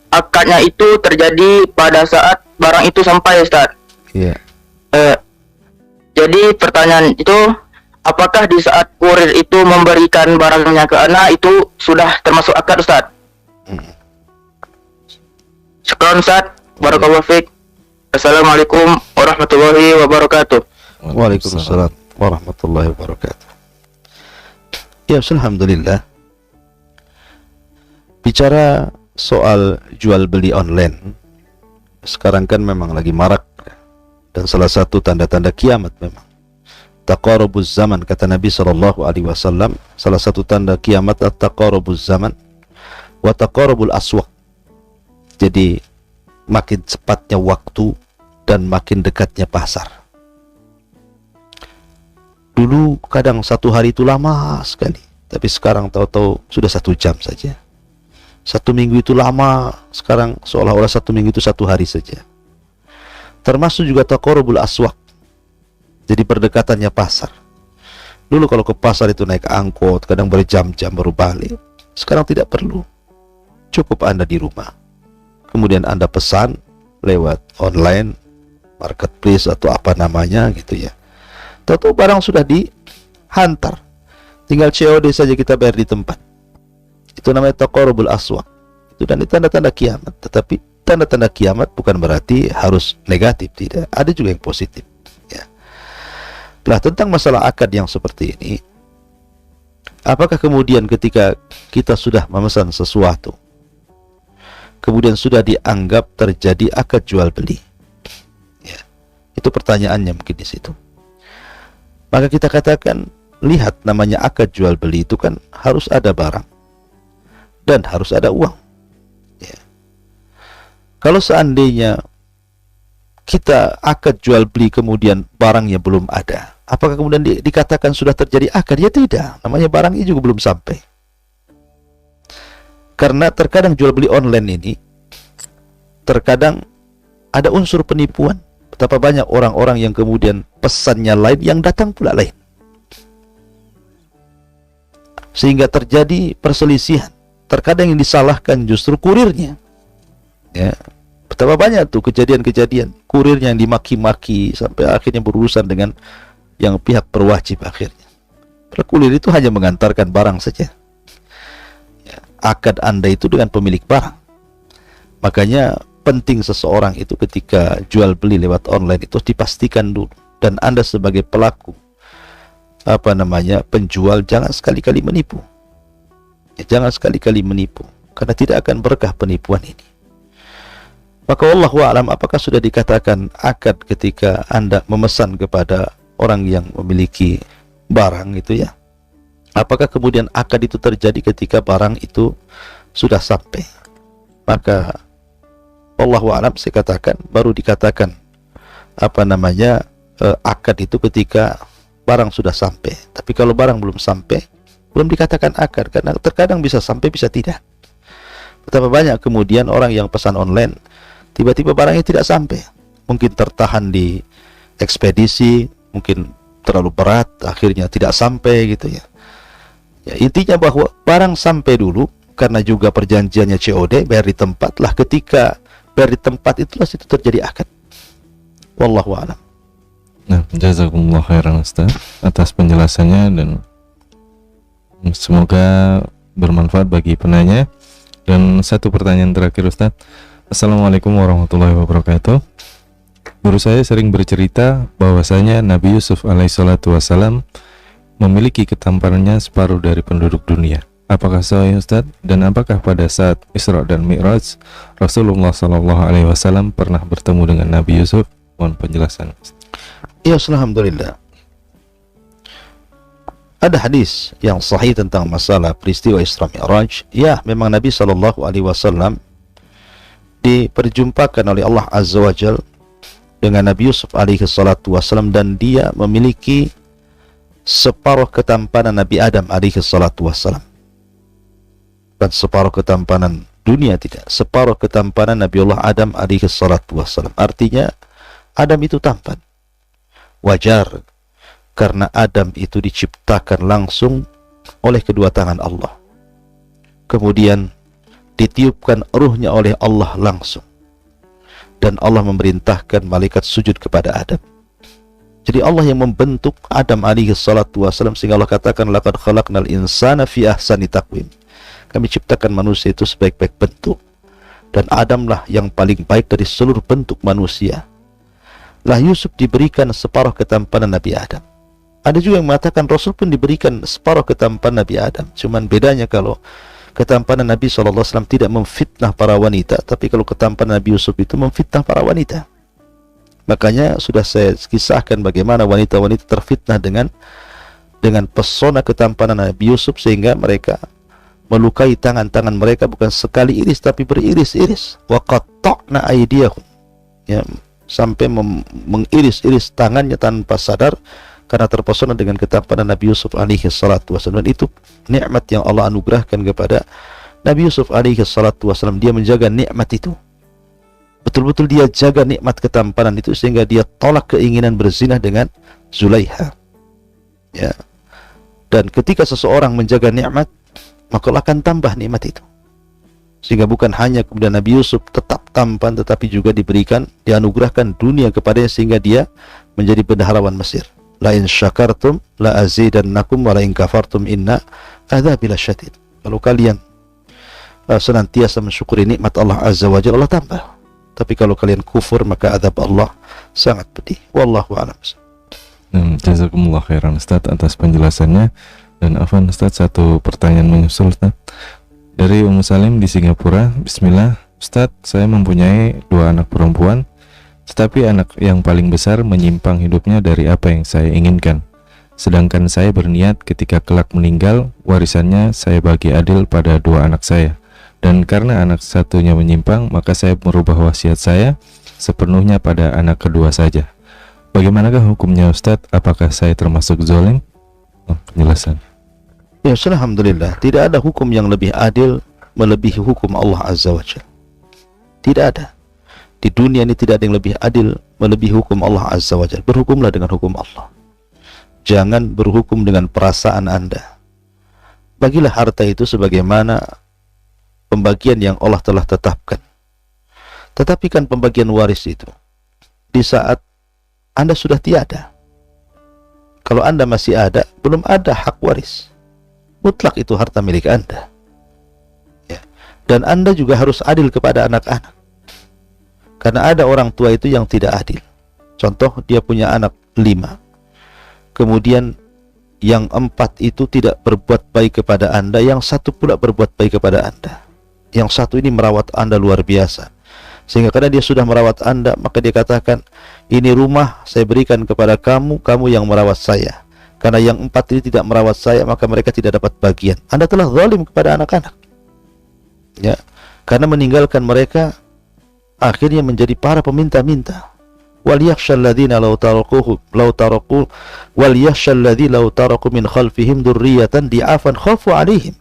akadnya itu terjadi pada saat barang itu sampai, Ustaz. Iya. Jadi pertanyaan itu, apakah di saat kurir itu memberikan barangnya ke Ana itu sudah termasuk akad, Ustaz? Syukran, Ustaz. Barakallahu fiik. Assalamualaikum warahmatullahi wabarakatuh. Waalaikumsalam warahmatullahi wabarakatuh. Ya, alhamdulillah. Bicara soal jual beli online, sekarang kan memang lagi marak, dan salah satu tanda-tanda kiamat memang taqarubuz zaman, kata Nabi sallallahu alaihi wasallam. Salah satu tanda kiamat taqarubuz zaman wa taqarubul aswaq. Jadi makin cepatnya waktu dan makin dekatnya pasar. Dulu kadang satu hari itu lama sekali, tapi sekarang tahu-tahu sudah 1 jam saja. 1 minggu itu lama, sekarang seolah-olah 1 minggu itu 1 hari saja. Termasuk juga taqarubul aswaq, jadi perdekatannya pasar. Dulu kalau ke pasar itu naik angkot, kadang berjam-jam baru balik. Sekarang tidak perlu, cukup Anda di rumah, kemudian Anda pesan lewat online, marketplace atau apa namanya gitu ya. Tahu-tahu barang sudah dihantar, tinggal COD saja kita bayar di tempat. Itu namanya taqarubul aswaq. Itu dan itu tanda-tanda kiamat. Tetapi tanda-tanda kiamat bukan berarti harus negatif, tidak. Ada juga yang positif. Ya. Nah, tentang masalah akad yang seperti ini, apakah kemudian ketika kita sudah memesan sesuatu, kemudian sudah dianggap terjadi akad jual beli? Ya. Itu pertanyaannya mungkin di situ. Maka kita katakan, lihat, namanya akad jual beli itu kan harus ada barang dan harus ada uang. Ya. Kalau seandainya kita akad jual beli kemudian barangnya belum ada, apakah kemudian dikatakan sudah terjadi akad? Ya tidak, namanya barangnya juga belum sampai. Karena terkadang jual beli online ini terkadang ada unsur penipuan. Betapa banyak orang-orang yang kemudian pesannya lain, yang datang pula lain, sehingga terjadi perselisihan. Terkadang yang disalahkan justru kurirnya. Ya, betapa banyak tuh kejadian-kejadian kurirnya yang dimaki-maki sampai akhirnya berurusan dengan yang pihak berwajib akhirnya. Padahal kurir itu hanya mengantarkan barang saja. Ya, akad Anda itu dengan pemilik barang. Makanya penting seseorang itu ketika jual beli lewat online itu dipastikan dulu, dan Anda sebagai pelaku penjual jangan sekali-kali menipu. Ya, jangan sekali-kali menipu, karena tidak akan berkah penipuan ini. Maka wallahu a'lam, apakah sudah dikatakan akad ketika Anda memesan kepada orang yang memiliki barang itu ya? Apakah kemudian akad itu terjadi ketika barang itu sudah sampai? Maka wallahu a'lam, saya katakan baru dikatakan akad itu ketika barang sudah sampai. Tapi kalau barang belum sampai, belum dikatakan akad, karena terkadang bisa sampai, bisa tidak. Betapa banyak kemudian orang yang pesan online, tiba-tiba barangnya tidak sampai. Mungkin tertahan di ekspedisi, mungkin terlalu berat, akhirnya tidak sampai gitu ya. Ya, intinya bahwa barang sampai dulu, karena juga perjanjiannya COD, bayar di tempat. Lah ketika bayar di tempat itulah situ terjadi akad. Wallahu a'lam. Nah, jazakumullah khairan Ustaz atas penjelasannya, dan semoga bermanfaat bagi penanya. Dan satu pertanyaan terakhir Ustaz. Assalamualaikum warahmatullahi wabarakatuh. Guru saya sering bercerita bahwasanya Nabi Yusuf alaihissalatu wassalam memiliki ketampanannya separuh dari penduduk dunia. Apakah sahih Ustaz? Dan apakah pada saat Isra dan Mi'raj Rasulullah sallallahu alaihi wasallam pernah bertemu dengan Nabi Yusuf? Mohon penjelasan. Ya, alhamdulillah. Ada hadis yang sahih tentang masalah peristiwa Isra Mi'raj. Ya, memang Nabi sallallahu alaihi wasallam diperjumpakan oleh Allah Azza wa Jal dengan Nabi Yusuf alaihi salatu wassalam, dan dia memiliki separuh ketampanan Nabi Adam alaihi salatu wassalam. Dan separuh ketampanan dunia tidak, separuh ketampanan Nabi Allah Adam alaihi salatu wassalam. Artinya Adam itu tampan. Wajar, karena Adam itu diciptakan langsung oleh kedua tangan Allah. Kemudian ditiupkan ruhnya oleh Allah langsung, dan Allah memerintahkan malaikat sujud kepada Adam. Jadi Allah yang membentuk Adam alaihi salatu wassalam, sehingga Allah katakan laqad khalaqnal insana fi ahsani taqwim. Kami ciptakan manusia itu sebaik-baik bentuk, dan Adamlah yang paling baik dari seluruh bentuk manusia. Lah Yusuf diberikan separuh ketampanan Nabi Adam. Ada juga yang mengatakan Rasul pun diberikan separuh ketampanan Nabi Adam. Cuman bedanya kalau ketampanan Nabi SAW tidak memfitnah para wanita, tapi kalau ketampanan Nabi Yusuf itu memfitnah para wanita. Makanya sudah saya kisahkan bagaimana wanita-wanita terfitnah dengan pesona ketampanan Nabi Yusuf, sehingga mereka melukai tangan-tangan mereka, bukan sekali iris tapi beriris-iris. Wa qatta'na aydiyahum, ya, sampai mengiris-iris tangannya tanpa sadar karena terpesona dengan ketampanan Nabi Yusuf alaihi salatu wasallam. Dan itu nikmat yang Allah anugerahkan kepada Nabi Yusuf alaihi salatu wasallam. Dia menjaga nikmat itu, betul-betul dia jaga nikmat ketampanan itu, sehingga dia tolak keinginan berzina dengan Zulaiha, ya. Dan ketika seseorang menjaga nikmat, maka Allah akan tambah nikmat itu, sehingga bukan hanya kemudian Nabi Yusuf tetap tampan, tetapi juga dianugerahkan dunia kepadanya, sehingga dia menjadi bendaharawan Mesir. La in syakartum la azidannakum wa la in kafartum inna adzabi lasyadid. Kalau kalian senantiasa mensyukuri nikmat Allah Azza wa Jalla, Allah tambah. Tapi kalau kalian kufur maka azab Allah sangat pedih. Wallahu a'lam. Jazakumullah khairan Ustaz atas penjelasannya. Dan afwan Ustaz, satu pertanyaan menyusul Ustaz dari Ummu Salim di Singapura. Bismillah Ustaz, saya mempunyai 2 anak perempuan, tetapi anak yang paling besar menyimpang hidupnya dari apa yang saya inginkan. Sedangkan saya berniat ketika kelak meninggal, warisannya saya bagi adil pada 2 anak saya. Dan karena anak satunya menyimpang, maka saya merubah wasiat saya sepenuhnya pada anak kedua saja. Bagaimanakah hukumnya Ustadz? Apakah saya termasuk zalim? Penjelasan. Ya, alhamdulillah, tidak ada hukum yang lebih adil melebihi hukum Allah Azza wa Jalla. Tidak ada. Di dunia ini tidak ada yang lebih adil melebihi hukum Allah Azza wa Jalla. Berhukumlah dengan hukum Allah. Jangan berhukum dengan perasaan Anda. Bagilah harta itu sebagaimana pembagian yang Allah telah tetapkan. Tetapi kan pembagian waris itu di saat Anda sudah tiada. Kalau Anda masih ada, belum ada hak waris. Mutlak itu harta milik Anda. Ya. Dan Anda juga harus adil kepada anak-anak. Karena ada orang tua itu yang tidak adil. Contoh, dia punya anak 5. Kemudian yang 4 itu tidak berbuat baik kepada Anda, yang 1 pula berbuat baik kepada Anda. Yang 1 ini merawat Anda luar biasa. Sehingga karena dia sudah merawat Anda, maka dia katakan, ini rumah saya berikan kepada kamu, kamu yang merawat saya. Karena yang 4 ini tidak merawat saya, maka mereka tidak dapat bagian. Anda telah zalim kepada anak-anak. Ya, karena meninggalkan mereka, akhirnya menjadi para peminta-minta. وَلْيَخْشَى الَّذِينَ لَوْ تَرَكُوا مِنْ خَلْفِهِمْ ذُرِّيَّةً ضِعَافًا خَافُوا عَلَيْهِمْ.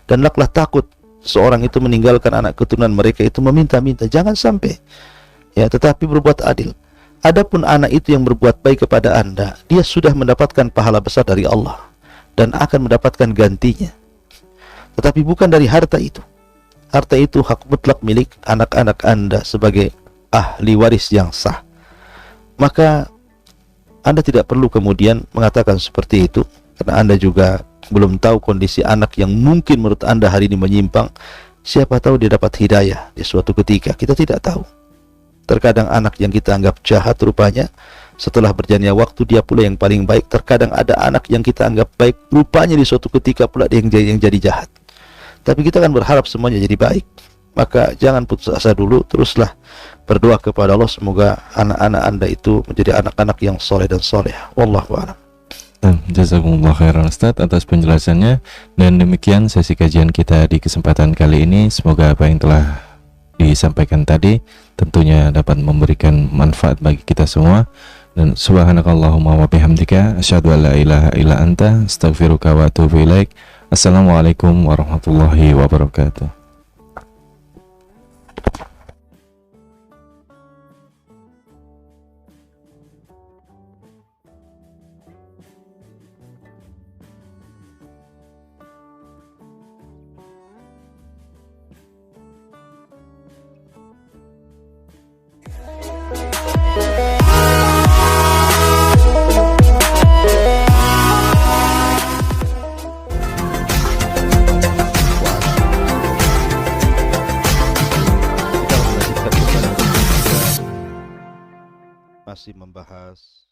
Dan hendaklah takut seorang itu meninggalkan anak keturunan mereka itu meminta-minta. Jangan sampai. Ya, tetapi berbuat adil. Adapun anak itu yang berbuat baik kepada Anda, dia sudah mendapatkan pahala besar dari Allah dan akan mendapatkan gantinya. Tetapi bukan dari harta itu. Harta itu hak mutlak milik anak-anak Anda sebagai ahli waris yang sah. Maka Anda tidak perlu kemudian mengatakan seperti itu, karena Anda juga belum tahu kondisi anak yang mungkin menurut Anda hari ini menyimpang. Siapa tahu dia dapat hidayah di suatu ketika, kita tidak tahu. Terkadang anak yang kita anggap jahat rupanya setelah berjalannya waktu dia pula yang paling baik. Terkadang ada anak yang kita anggap baik, rupanya di suatu ketika pula dia yang jadi jahat. Tapi kita kan berharap semuanya jadi baik. Maka jangan putus asa dulu, teruslah berdoa kepada Allah semoga anak-anak Anda itu menjadi anak-anak yang soleh dan soleh. Wallahu a'lam. Jazakumullah khairan Ustaz atas penjelasannya. Dan demikian sesi kajian kita di kesempatan kali ini. Semoga apa yang telah disampaikan tadi tentunya dapat memberikan manfaat bagi kita semua. Dan subhanakallahumma wa bihamdika asyhadu an la ilaha illa anta astaghfiruka wa atubu ilaik. Assalamualaikum warahmatullahi wabarakatuh. Masih membahas